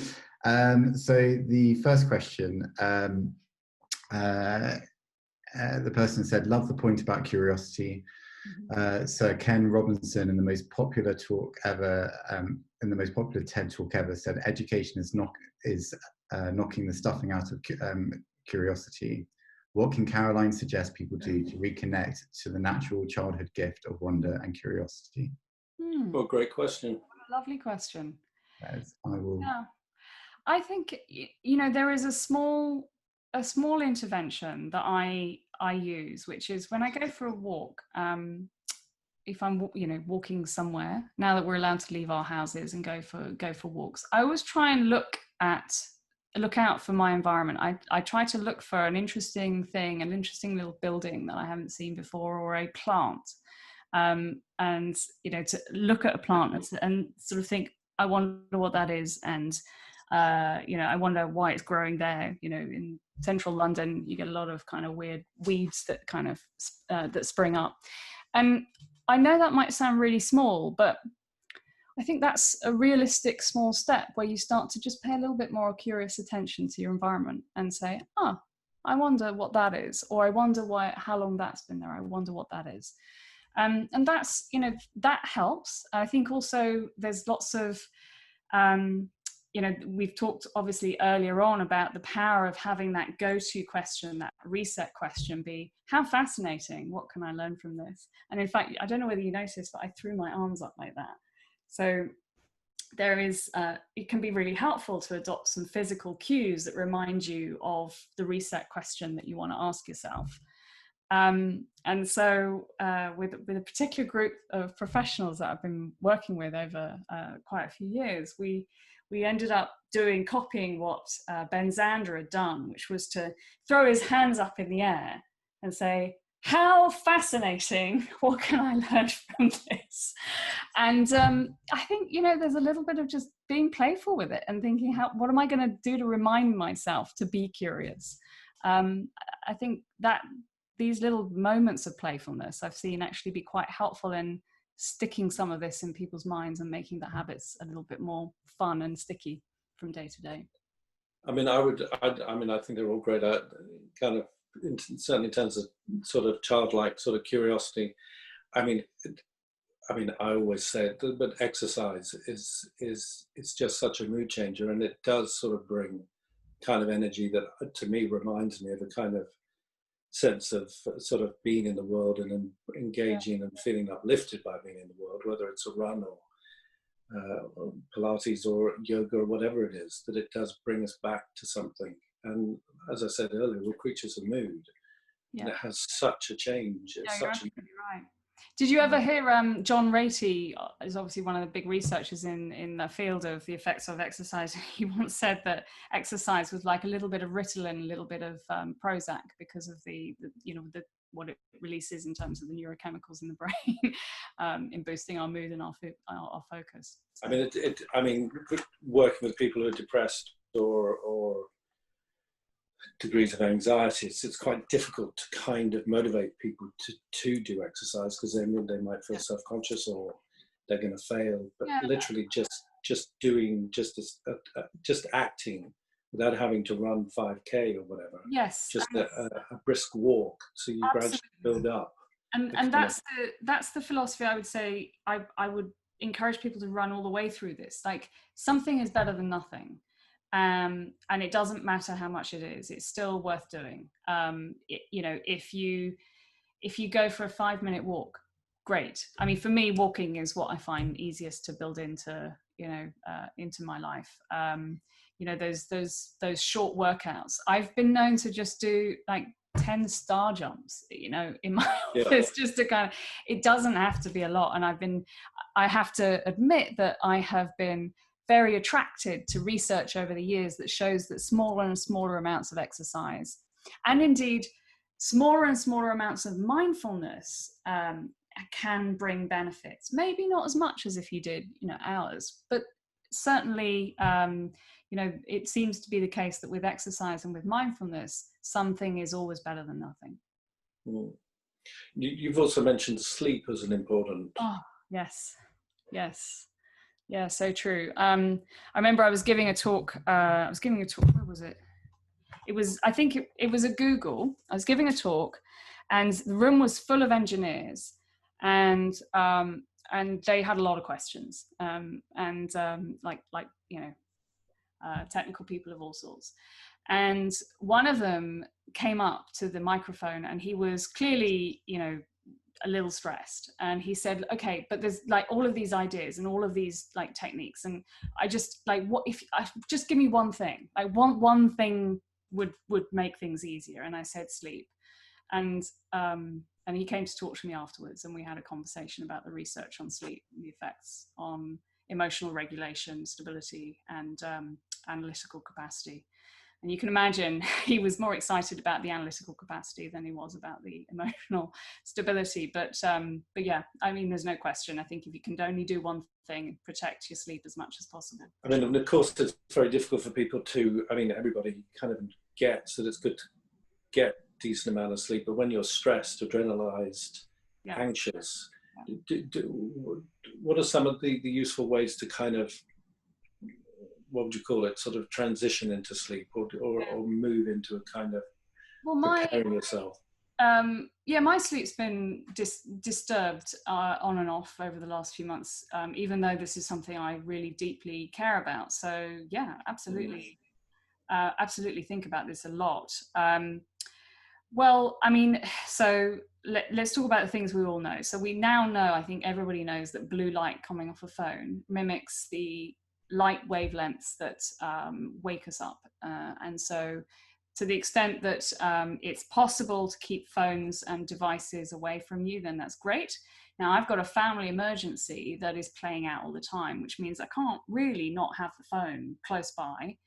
So the first question, the person said, "Love the point about curiosity." Sir Ken Robinson, in the most popular talk ever, in the most popular TED talk ever, said, "Education is knocking the stuffing out of curiosity." What can Caroline suggest people do to reconnect to the natural childhood gift of wonder and curiosity? Well, great question. Lovely question. Yes, I will. Yeah. I think there is a small intervention that I use, which is when I go for a walk. If I'm walking somewhere, now that we're allowed to leave our houses and go for walks, I always try and look out for my environment. I try to look for an interesting thing, an interesting little building that I haven't seen before, or a plant, and to look at a plant and sort of think, I wonder what that is, and I wonder why it's growing there. In central London, you get a lot of kind of weird weeds that kind of that spring up, and I know that might sound really small, but I think that's a realistic small step where you start to just pay a little bit more curious attention to your environment and say, I wonder what that is, or I wonder how long that's been there. I wonder what that is. And that's, that helps. I think also there's lots of you know, we've talked obviously earlier on about the power of having that go-to question, that reset question be, how fascinating, what can I learn from this? And in fact, I don't know whether you noticed, but I threw my arms up like that. So there is, it can be really helpful to adopt some physical cues that remind you of the reset question that you want to ask yourself. And so with a particular group of professionals that I've been working with over quite a few years, we ended up copying what Ben Zander had done, which was to throw his hands up in the air and say, how fascinating, what can I learn from this? And I think, you know, there's a little bit of just being playful with it and thinking, what am I going to do to remind myself to be curious? I think that these little moments of playfulness I've seen actually be quite helpful in sticking some of this in people's minds and making the habits a little bit more fun and sticky from day to day. I mean, I think they're all great. Kind of, certainly in terms of sort of childlike sort of curiosity. I mean, I always say it, but exercise is just such a mood changer, and it does sort of bring kind of energy that to me reminds me of a kind of sense of sort of being in the world and engaging and feeling uplifted by being in the world, whether it's a run or Pilates or yoga or whatever it is, that it does bring us back to something. And as I said earlier, we're creatures of mood. Yeah. And it has such a change. Yeah, you're absolutely right. Did you ever hear John Ratey is obviously one of the big researchers in the field of the effects of exercise. He once said that exercise was like a little bit of Ritalin, a little bit of Prozac, because of the what it releases in terms of the neurochemicals in the brain, in boosting our mood and our focus. So. I mean, working with people who are depressed or degrees of anxiety, it's quite difficult to kind of motivate people to do exercise, because they might feel self-conscious or they're going to fail. But literally just acting without having to run 5K or whatever. Yes, just a brisk walk, so you gradually build up. And that's the philosophy I would say. I would encourage people to run all the way through this. Like, something is better than nothing. And it doesn't matter how much it is, it's still worth doing. You know, if you go for a 5-minute walk, great. I mean, for me, walking is what I find easiest to build into, into my life. You know, those short workout. I've been known to just do like 10 star jumps, you know, in my office, just to kind of, it doesn't have to be a lot. And I have to admit that I have been very attracted to research over the years that shows that smaller and smaller amounts of exercise, and indeed smaller and smaller amounts of mindfulness, can bring benefits. Maybe not as much as if you did, hours, but certainly, it seems to be the case that with exercise and with mindfulness, something is always better than nothing. Mm. You've also mentioned sleep as an important. Oh, yes. Yeah, so true. I remember I was giving a talk. Where was it? I think it was a Google. I was giving a talk, and the room was full of engineers, and they had a lot of questions, technical people of all sorts. And one of them came up to the microphone, and he was clearly, a little stressed, and he said, okay, but there's like all of these ideas and all of these like techniques, and I just like, what if just give me one thing, like one thing would make things easier. And I said sleep, and he came to talk to me afterwards, and we had a conversation about the research on sleep and the effects on emotional regulation, stability, and analytical capacity. And you can imagine he was more excited about the analytical capacity than he was about the emotional stability. But yeah, I mean, there's no question. I think if you can only do one thing, protect your sleep as much as possible. I mean, of course, it's very difficult for people to, everybody kind of gets that it's good to get a decent amount of sleep. But when you're stressed, adrenalized, anxious, what are some of the useful ways to kind of, what would you call it, sort of transition into sleep or move into a kind of preparing yourself? Yeah, my sleep's been disturbed on and off over the last few months, even though this is something I really deeply care about. So yeah, absolutely, absolutely think about this a lot. Well, I mean, so let's talk about the things we all know. So we now know, I think everybody knows, that blue light coming off a phone mimics the light wavelengths that wake us up. And so to the extent that it's possible to keep phones and devices away from you, then that's great. Now, I've got a family emergency that is playing out all the time, which means I can't really not have the phone close by.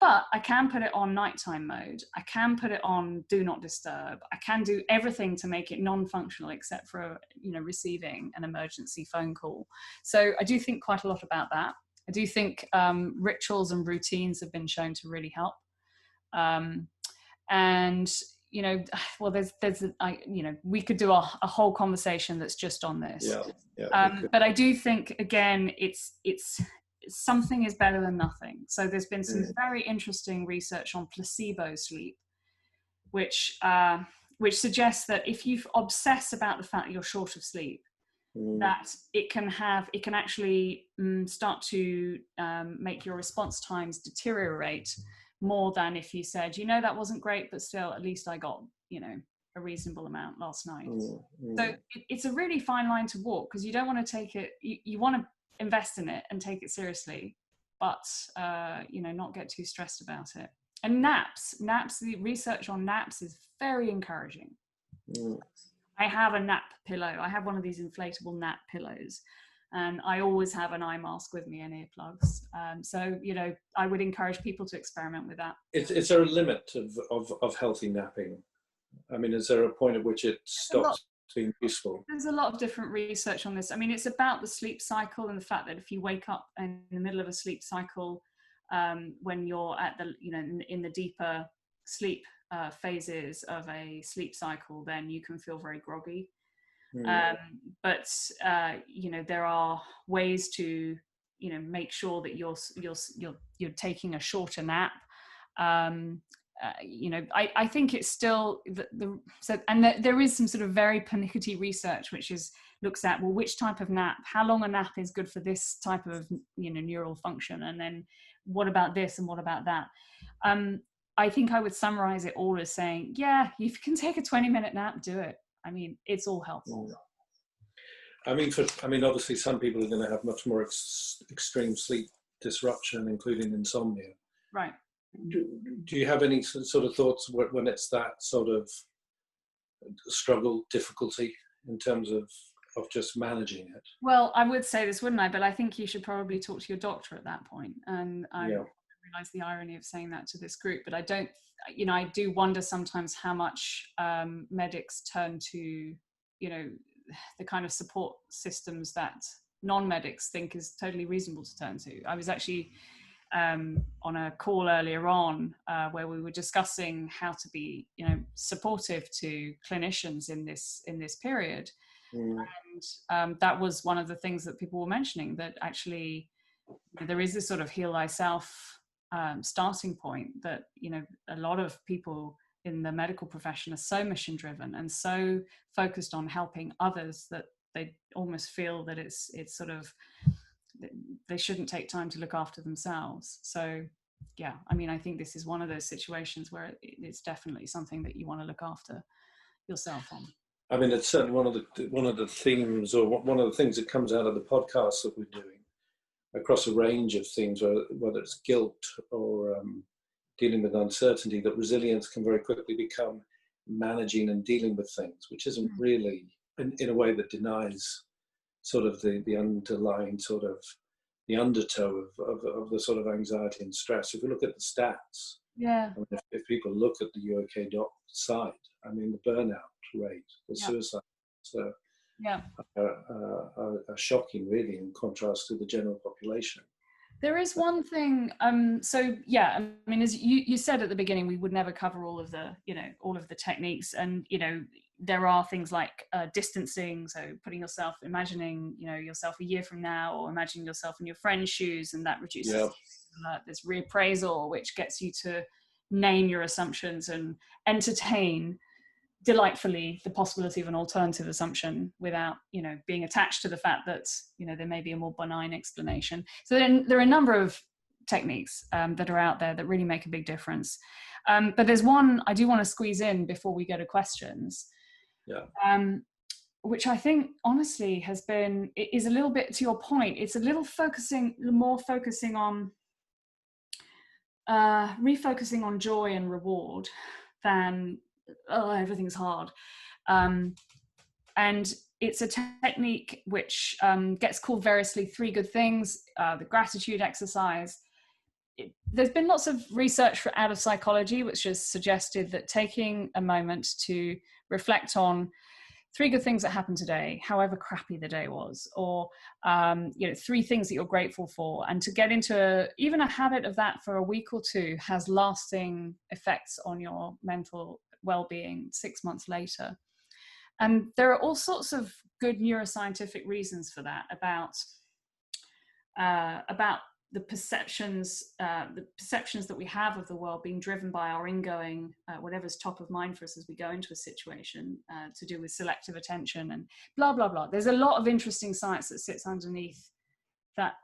But I can put it on nighttime mode. I can put it on do not disturb. I can do everything to make it non-functional except for, receiving an emergency phone call. So I do think quite a lot about that. I do think rituals and routines have been shown to really help. We could do a whole conversation that's just on this. But I do think, again, it's something is better than nothing. So there's been some very interesting research on placebo sleep, which suggests that if you obsess about the fact that you're short of sleep, that it can actually start to make your response times deteriorate more than if you said, that wasn't great, but still, at least I got, a reasonable amount last night. So it's a really fine line to walk, because you don't want to take it, you want to invest in it and take it seriously, but not get too stressed about it. And naps, the research on naps is very encouraging. I have a nap pillow. I have one of these inflatable nap pillows, and I always have an eye mask with me and earplugs. So I would encourage people to experiment with that. Is there a limit of healthy napping? I mean, is there a point at which it stops being useful? There's a lot of different research on this. I mean, it's about the sleep cycle and the fact that if you wake up in the middle of a sleep cycle, when you're at the, in the deeper sleep phases of a sleep cycle, then you can feel very groggy. But there are ways to, make sure that you're taking a shorter nap. I think it's still there is some sort of very pernickety research which looks at, well, which type of nap, how long a nap is good for this type of neural function, and then what about this and what about that. I think I would summarize it all as saying, yeah, if you can take a 20-minute nap, do it. I mean, it's all helpful. I mean, obviously some people are going to have much more extreme sleep disruption, including insomnia. Right. Do you have any sort of thoughts when it's that sort of struggle, difficulty in terms of just managing it? Well, I would say this, wouldn't I? But I think you should probably talk to your doctor at that point. And I realize the irony of saying that to this group, but I don't, I do wonder sometimes how much medics turn to, the kind of support systems that non-medics think is totally reasonable to turn to. I was actually on a call earlier on where we were discussing how to be, supportive to clinicians in this period. And that was one of the things that people were mentioning, that actually there is this sort of heal thyself starting point that, a lot of people in the medical profession are so mission driven and so focused on helping others that they almost feel that it's sort of, they shouldn't take time to look after themselves. So yeah, I mean, I think this is one of those situations where it's definitely something that you want to look after yourself on. I mean, it's certainly one of the themes, or one of the things that comes out of the podcast that we're doing across a range of things, whether it's guilt or dealing with uncertainty, that resilience can very quickly become managing and dealing with things, which isn't really in a way that denies sort of the underlying sort of the undertow of the sort of anxiety and stress. If we look at the stats, I mean, if people look at the YouOkayDoc site, I mean, the burnout rate, the suicide, are shocking, really, in contrast to the general population. There is one thing, so yeah, I mean, as you said at the beginning, we would never cover all of the techniques, and there are things like distancing, so imagining yourself a year from now, or imagining yourself in your friend's shoes, and that reduces there's reappraisal, which gets you to name your assumptions and entertain delightfully the possibility of an alternative assumption without, being attached to the fact that, there may be a more benign explanation. So then there are a number of techniques that are out there that really make a big difference. But there's one I do want to squeeze in before we go to questions. Yeah. Which I think honestly is a little bit to your point. It's a little more focusing on refocusing on joy and reward than everything's hard. And it's a technique which gets called variously 3 good things, the gratitude exercise. There's been lots of research out of psychology which has suggested that taking a moment to reflect on 3 good things that happened today, however crappy the day was, or 3 things that you're grateful for, and to get into even a habit of that for a week or 2 has lasting effects on your mental well-being 6 months later. And there are all sorts of good neuroscientific reasons for that, about the perceptions that we have of the world being driven by our ingoing, whatever's top of mind for us as we go into a situation, to do with selective attention and blah, blah, blah. There's a lot of interesting science that sits underneath that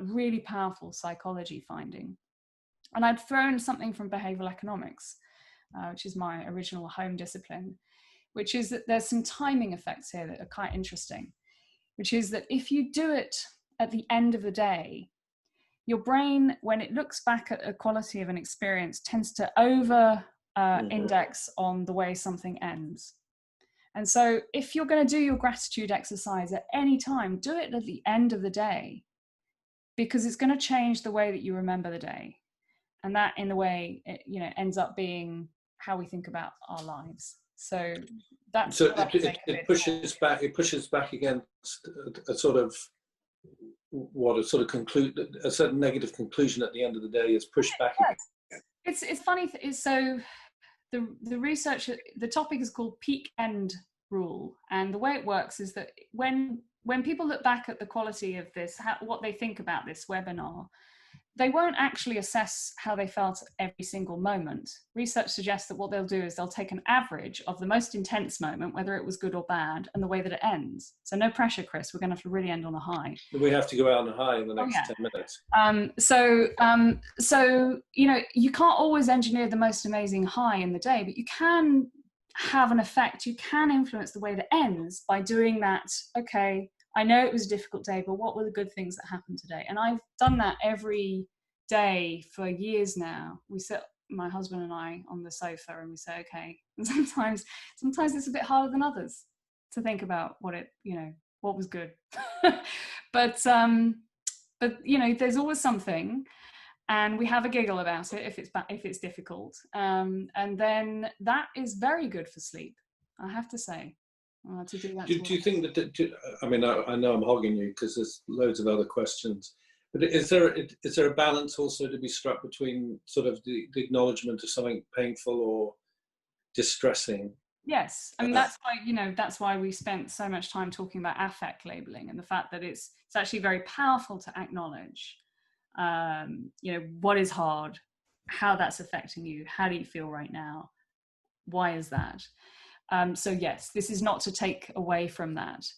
really powerful psychology finding. And I'd thrown something from behavioural economics, which is my original home discipline, which is that there's some timing effects here that are quite interesting, which is that if you do it at the end of the day, your brain, when it looks back at a quality of an experience, tends to over index on the way something ends. And so if you're going to do your gratitude exercise at any time, do it at the end of the day, because it's going to change the way that you remember the day. And that, in a way, ends up being how we think about our lives. So that's it pushes back against a sort of a certain negative conclusion at the end of the day is pushed back. Yes. It's funny. So the research, the topic is called peak end rule, and the way it works is that when people look back at the quality of this, what they think about this webinar, they won't actually assess how they felt every single moment. Research suggests that what they'll do is they'll take an average of the most intense moment, whether it was good or bad, and the way that it ends. So no pressure, Chris, we're going to have to really end on a high. We have to go out on a high in the next 10 minutes. So you can't always engineer the most amazing high in the day, but you can have an effect. You can influence the way that ends by doing that. Okay, I know it was a difficult day, but what were the good things that happened today? And I've done that every day for years now. We sit, my husband and I, on the sofa and we say, okay, and sometimes it's a bit harder than others to think about what was good. but there's always something, and we have a giggle about it if it's difficult. And then that is very good for sleep, I have to say. To do that. Do you think that? I mean, I know I'm hogging you because there's loads of other questions, but is there a balance also to be struck between sort of the acknowledgement of something painful or distressing? Yes, and that's why we spent so much time talking about affect labeling and the fact that it's actually very powerful to acknowledge, what is hard, how that's affecting you, how do you feel right now, why is that? So yes, this is not to take away from that,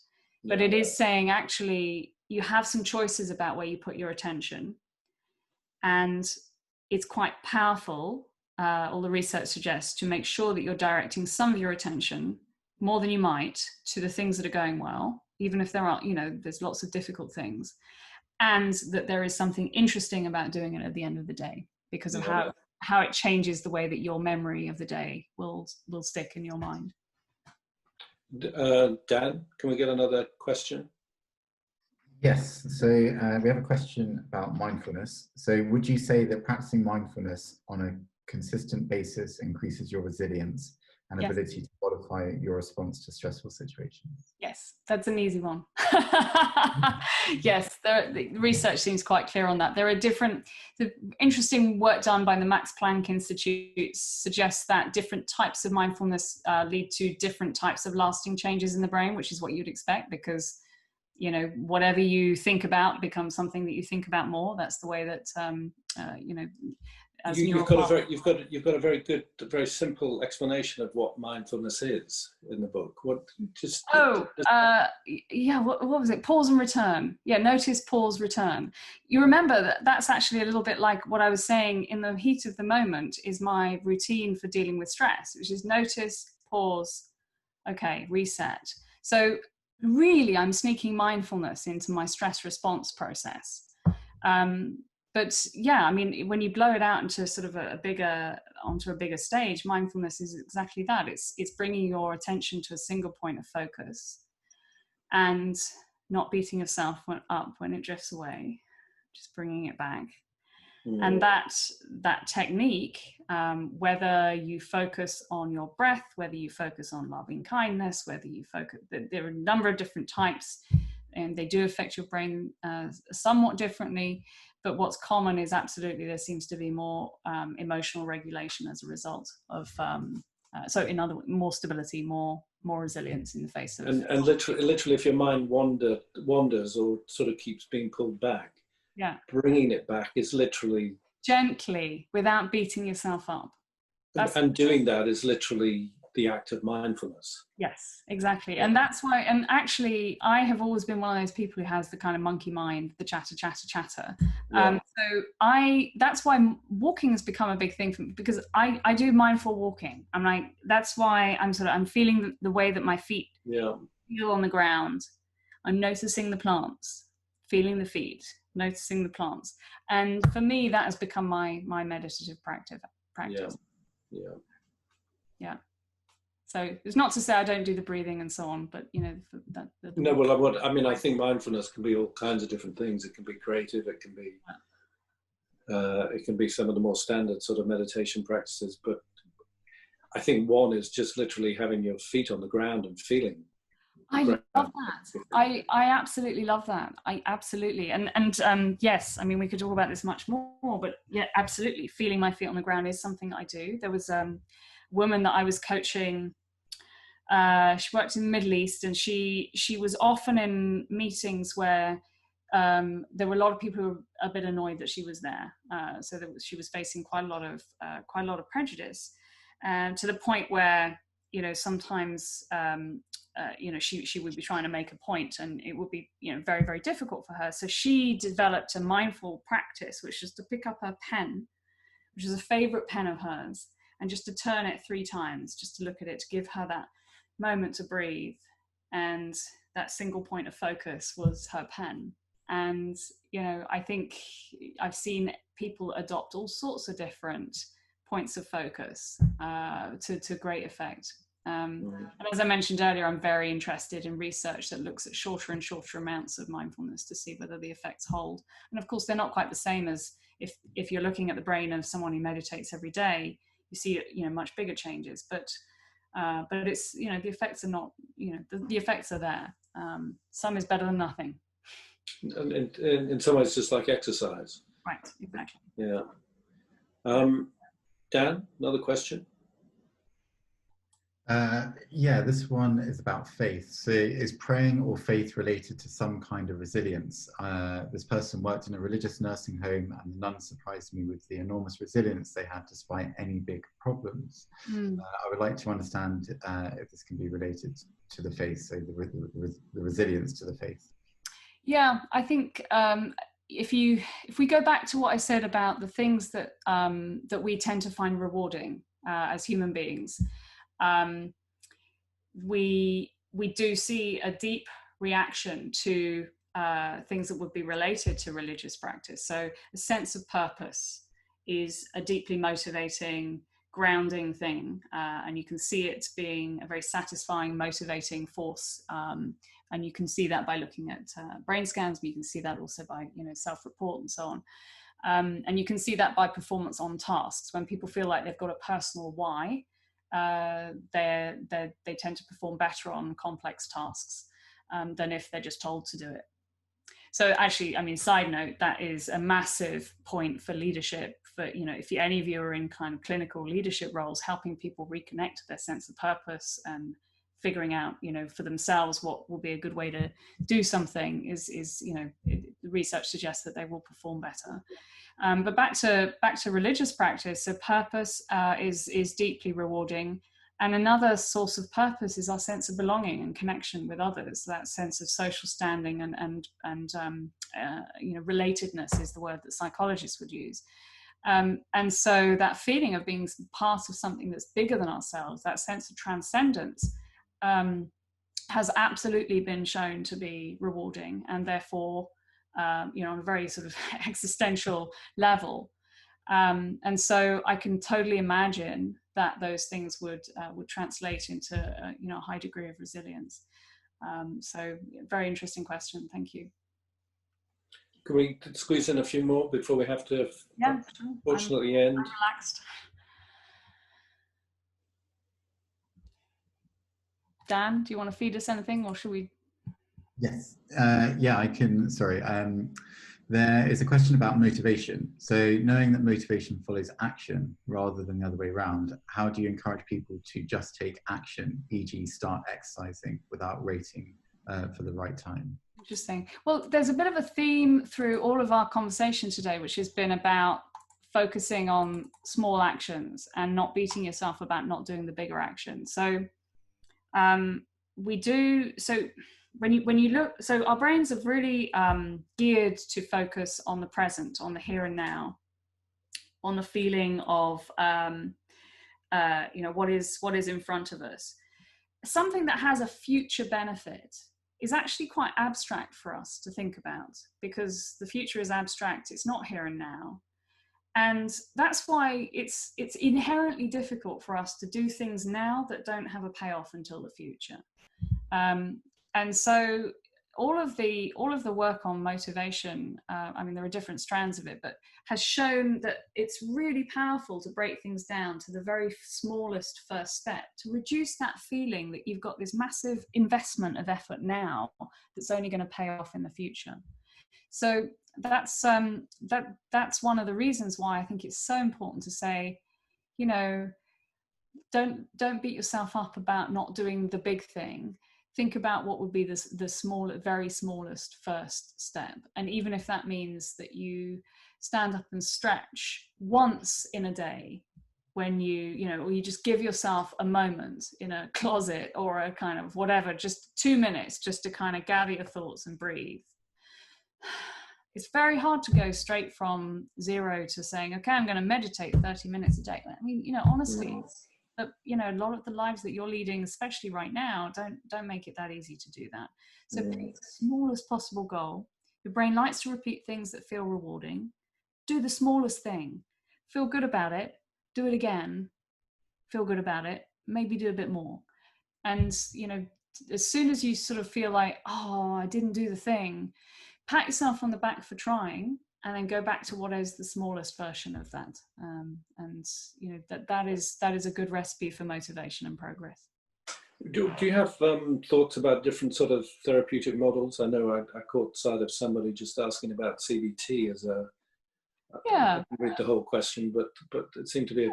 but it is saying actually you have some choices about where you put your attention, and it's quite powerful, all the research suggests, to make sure that you're directing some of your attention, more than you might, to the things that are going well, even if there are, there's lots of difficult things, and that there is something interesting about doing it at the end of the day because of how it changes the way that your memory of the day will stick in your mind. Dan, can we get another question? Yes, so we have a question about mindfulness. So would you say that practicing mindfulness on a consistent basis increases your resilience and ability to modify your response to stressful situations? Yes, that's an easy one. Yes, the research seems quite clear on that. There are the interesting work done by the Max Planck Institute suggests that different types of mindfulness lead to different types of lasting changes in the brain, which is what you'd expect, because whatever you think about becomes something that you think about more. That's the way that as you've got a very good, very simple explanation of what mindfulness is in the book. Yeah, what was it? Pause and return. Yeah, notice, pause, return. You remember that that's actually a little bit like what I was saying in the heat of the moment is my routine for dealing with stress, which is notice, pause, okay, reset. So really, I'm sneaking mindfulness into my stress response process. But yeah, I mean, when you blow it out into sort of onto a bigger stage, mindfulness is exactly that. It's bringing your attention to a single point of focus and not beating yourself up when it drifts away, just bringing it back. And that technique, whether you focus on your breath, whether you focus on loving kindness, whether you focus, there are a number of different types, and they do affect your brain somewhat differently. But what's common is absolutely there seems to be more emotional regulation as a result of, so in other words, more stability, more resilience in the face of. And literally, if your mind wanders or sort of keeps being pulled back, yeah, bringing it back is literally gently, without beating yourself up. And doing that is literally the act of mindfulness. Yes, exactly. And that's why, and actually I have always been one of those people who has the kind of monkey mind, the chatter. Yeah. So that's why walking has become a big thing for me, because I do mindful walking. I'm like, that's why I'm feeling the way that my feet feel on the ground. I'm noticing the plants, feeling the feet, noticing the plants. And for me, that has become my meditative practice. Yeah. So it's not to say I don't do the breathing and so on, but you know, no. Well, I think mindfulness can be all kinds of different things. It can be creative. It can be some of the more standard sort of meditation practices. But I think one is just literally having your feet on the ground and feeling. I love that. I absolutely love that. I absolutely and yes, I mean we could talk about this much more, but yeah, absolutely. Feeling my feet on the ground is something I do. There was a woman that I was coaching. She worked in the Middle East, and she was often in meetings where there were a lot of people who were a bit annoyed that she was there. So that she was facing quite a lot of prejudice, to the point where sometimes she would be trying to make a point, and it would be very, very difficult for her. So she developed a mindful practice, which is to pick up her pen, which is a favorite pen of hers, and just to turn it 3 times, just to look at it, to give her that moment to breathe. And that single point of focus was her pen. And I think I've seen people adopt all sorts of different points of focus to great effect. And as I mentioned earlier, I'm very interested in research that looks at shorter and shorter amounts of mindfulness to see whether the effects hold. And of course, they're not quite the same as if you're looking at the brain of someone who meditates every day, you see much bigger changes. But it's the effects are not the effects are there. Some is better than nothing. And in some ways, just like exercise. Right. Exactly. Yeah. Dan, another question. This one is about faith. So is praying or faith related to some kind of resilience? This person worked in a religious nursing home, and the nuns surprised me with the enormous resilience they had despite any big problems. I would like to understand if this can be related to the faith, so the resilience to the faith. Yeah, I think if we go back to what I said about the things that that we tend to find rewarding as human beings, we do see a deep reaction to things that would be related to religious practice. So a sense of purpose is a deeply motivating, grounding thing, and you can see it being a very satisfying, motivating force. And you can see that by looking at brain scans, but you can see that also by self-report and so on. And you can see that by performance on tasks. When people feel like they've got a personal why, they tend to perform better on complex tasks than if they're just told to do it. So actually, I mean, side note, that is a massive point for leadership. For if any of you are in kind of clinical leadership roles, helping people reconnect to their sense of purpose and figuring out, for themselves what will be a good way to do something is the research suggests that they will perform better. But back to religious practice. So purpose is deeply rewarding, and another source of purpose is our sense of belonging and connection with others. That sense of social standing and relatedness is the word that psychologists would use. And so that feeling of being part of something that's bigger than ourselves, that sense of transcendence, has absolutely been shown to be rewarding, and therefore, on a very sort of existential level. And so I can totally imagine that those things would translate into a high degree of resilience. So very interesting question. Thank you. Can we squeeze in a few more before we have to, unfortunately, end? I'm relaxed. Dan, do you want to feed us anything, or should we? Yes. Yeah, I can. Sorry. There is a question about motivation. So knowing that motivation follows action rather than the other way around, how do you encourage people to just take action, e.g. start exercising without waiting for the right time? Interesting. Well, there's a bit of a theme through all of our conversation today, which has been about focusing on small actions and not beating yourself about not doing the bigger action. So when you look, so our brains have really geared to focus on the present, on the here and now, on the feeling of what is in front of us. Something that has a future benefit is actually quite abstract for us to think about, because the future is abstract. It's not here and now. And that's why it's inherently difficult for us to do things now that don't have a payoff until the future. And so all of the work on motivation, there are different strands of it, but has shown that it's really powerful to break things down to the very smallest first step, to reduce that feeling that you've got this massive investment of effort now that's only going to pay off in the future. So that's one of the reasons why I think it's so important to say, don't beat yourself up about not doing the big thing. Think about what would be the very smallest first step. And even if that means that you stand up and stretch once in a day, when or you just give yourself a moment in a closet or a kind of whatever, just 2 minutes just to kind of gather your thoughts and breathe. It's very hard to go straight from zero to saying, okay, I'm going to meditate 30 minutes a day. I mean, honestly, a lot of the lives that you're leading, especially right now, don't make it that easy to do that. So pick the smallest possible goal. Your brain likes to repeat things that feel rewarding. Do the smallest thing. Feel good about it. Do it again. Feel good about it. Maybe do a bit more. And, as soon as you sort of feel like, oh, I didn't do the thing, pat yourself on the back for trying, and then go back to what is the smallest version of that. That is a good recipe for motivation and progress. Do you have thoughts about different sort of therapeutic models? I know I caught sight of somebody just asking about CBT as a. Yeah. I didn't read the whole question, but it seemed to be a.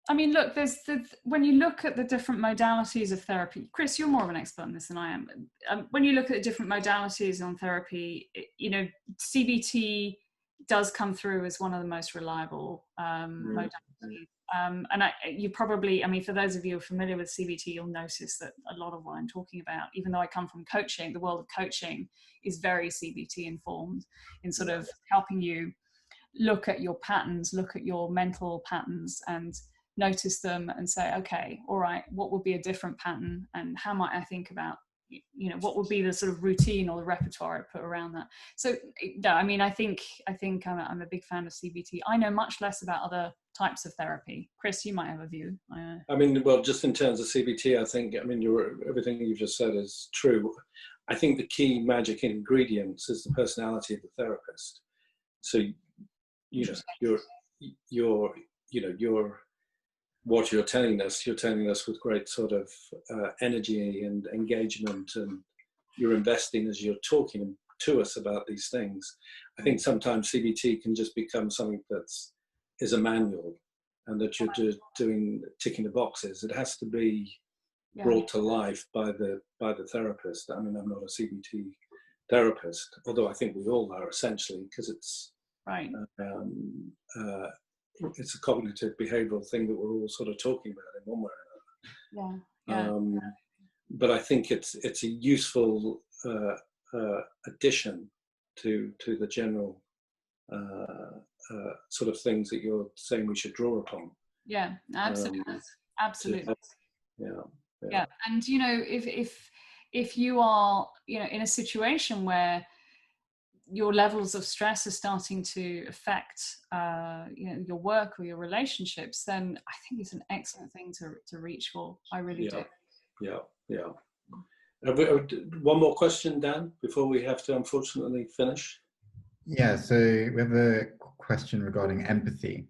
I mean, look, when you look at the different modalities of therapy, Chris, you're more of an expert on this than I am. When you look at the different modalities on therapy, CBT does come through as one of the most reliable modalities. You probably, for those of you who are familiar with CBT, you'll notice that a lot of what I'm talking about, even though I come from coaching, the world of coaching is very CBT informed in sort of helping you look at your patterns, look at your mental patterns and notice them and say, okay, all right, what would be a different pattern, and how might I think about, what would be the sort of routine or the repertoire I put around that. So no, I think I'm a big fan of CBT. I know much less about other types of therapy. Chris, you might have a view. Well, just in terms of CBT, I think, everything you've just said is true. I think the key magic ingredients is the personality of the therapist. So, what you're telling us with great sort of energy and engagement, and you're investing as you're talking to us about these things. I think sometimes CBT can just become something is a manual, and that you're doing ticking the boxes. It has to be brought to life by the therapist. I'm not a CBT therapist, although I think we all are essentially, because it's Right. It's a cognitive behavioural thing that we're all sort of talking about in one way or another. Yeah. But I think it's a useful addition to the general sort of things that you're saying we should draw upon. Yeah, absolutely. Absolutely. Yeah. And if you are in a situation where your levels of stress are starting to affect your work or your relationships, then I think it's an excellent thing to reach for. I really do. Yeah. One more question, Dan, before we have to unfortunately finish. Yeah, so we have a question regarding empathy.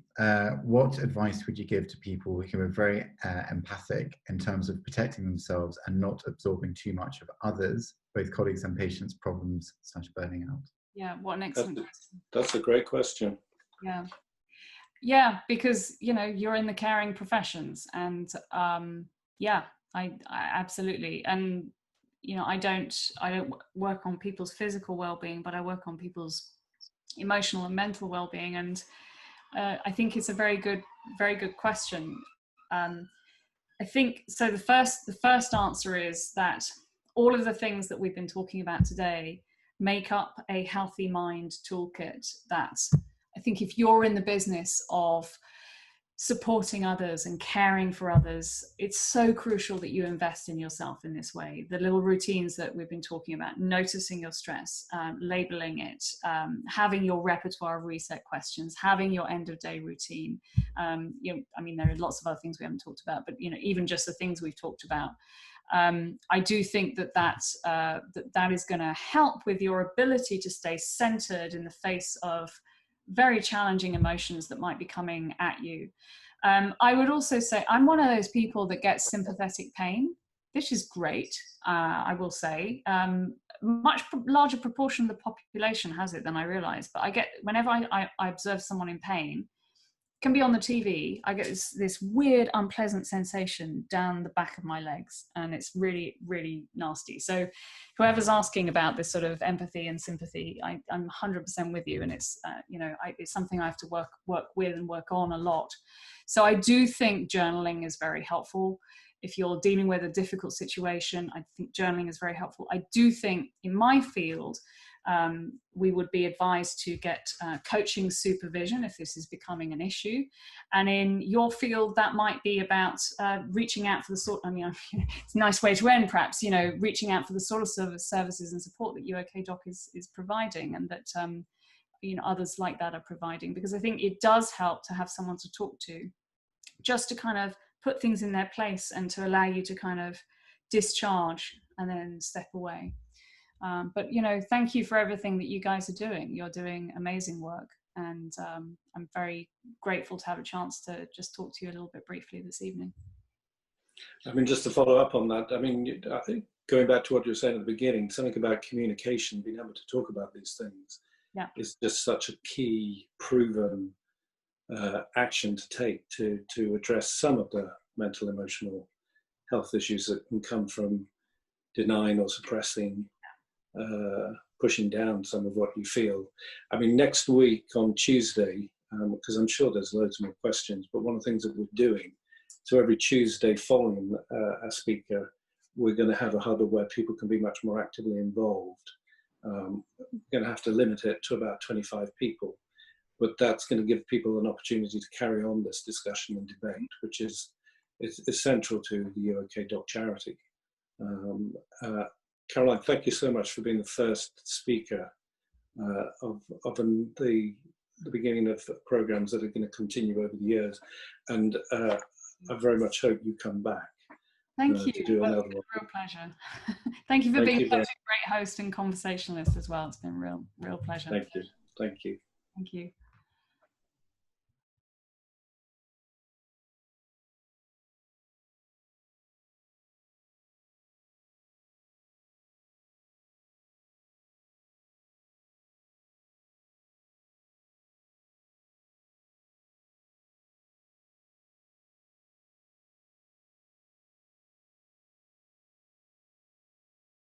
What advice would you give to people who are very empathic in terms of protecting themselves and not absorbing too much of others, both colleagues and patients' problems / burning out? Yeah, what an excellent question. That's a great question. Yeah, because you're in the caring professions, and I absolutely. And I don't work on people's physical well-being, but I work on people's emotional and mental well-being, and I think it's a very good question. I think so. The first answer is that all of the things that we've been talking about today make up a healthy mind toolkit that I think if you're in the business of supporting others and caring for others, it's so crucial that you invest in yourself in this way. The little routines that we've been talking about, noticing your stress, labeling it, having your repertoire of reset questions, having your end of day routine. There are lots of other things we haven't talked about, but even just the things we've talked about. I do think that is going to help with your ability to stay centered in the face of very challenging emotions that might be coming at you. I would also say I'm one of those people that gets sympathetic pain, which is great. I will say much larger proportion of the population has it than I realize, but I get, whenever I observe someone in pain, can be on the TV, I get this weird, unpleasant sensation down the back of my legs, and it's really, really nasty. So whoever's asking about this sort of empathy and sympathy, I'm 100% with you, and it's it's something I have to work with and work on a lot. So I do think journaling is very helpful. If you're dealing with a difficult situation, I think journaling is very helpful. I do think in my field, we would be advised to get coaching supervision if this is becoming an issue. And in your field, that might be about reaching out for the sort, it's a nice way to end perhaps, reaching out for the sort of services and support that YouOkayDoc is providing, and that others like that are providing, because I think it does help to have someone to talk to, just to kind of put things in their place and to allow you to kind of discharge and then step away. But thank you for everything that you guys are doing. You're doing amazing work, and I'm very grateful to have a chance to just talk to you a little bit briefly this evening. Just to follow up on that, I think going back to what you were saying at the beginning, something about communication, being able to talk about these things, is just such a key, proven action to take to address some of the mental, emotional health issues that can come from denying or suppressing, pushing down some of what you feel. Next week on Tuesday, because I'm sure there's loads more questions, but one of the things that we're doing, so every Tuesday following a speaker, we're going to have a huddle where people can be much more actively involved. We're going to have to limit it to about 25 people, but that's going to give people an opportunity to carry on this discussion and debate, which is central to the YouOkayDoc charity. Caroline, thank you so much for being the first speaker of the beginning of programs that are going to continue over the years, and I very much hope you come back. Thank you. To do another one. A real pleasure. Thank you for being such a great host and conversationalist as well. It's been a real pleasure. Thank you. Thank you. Thank you.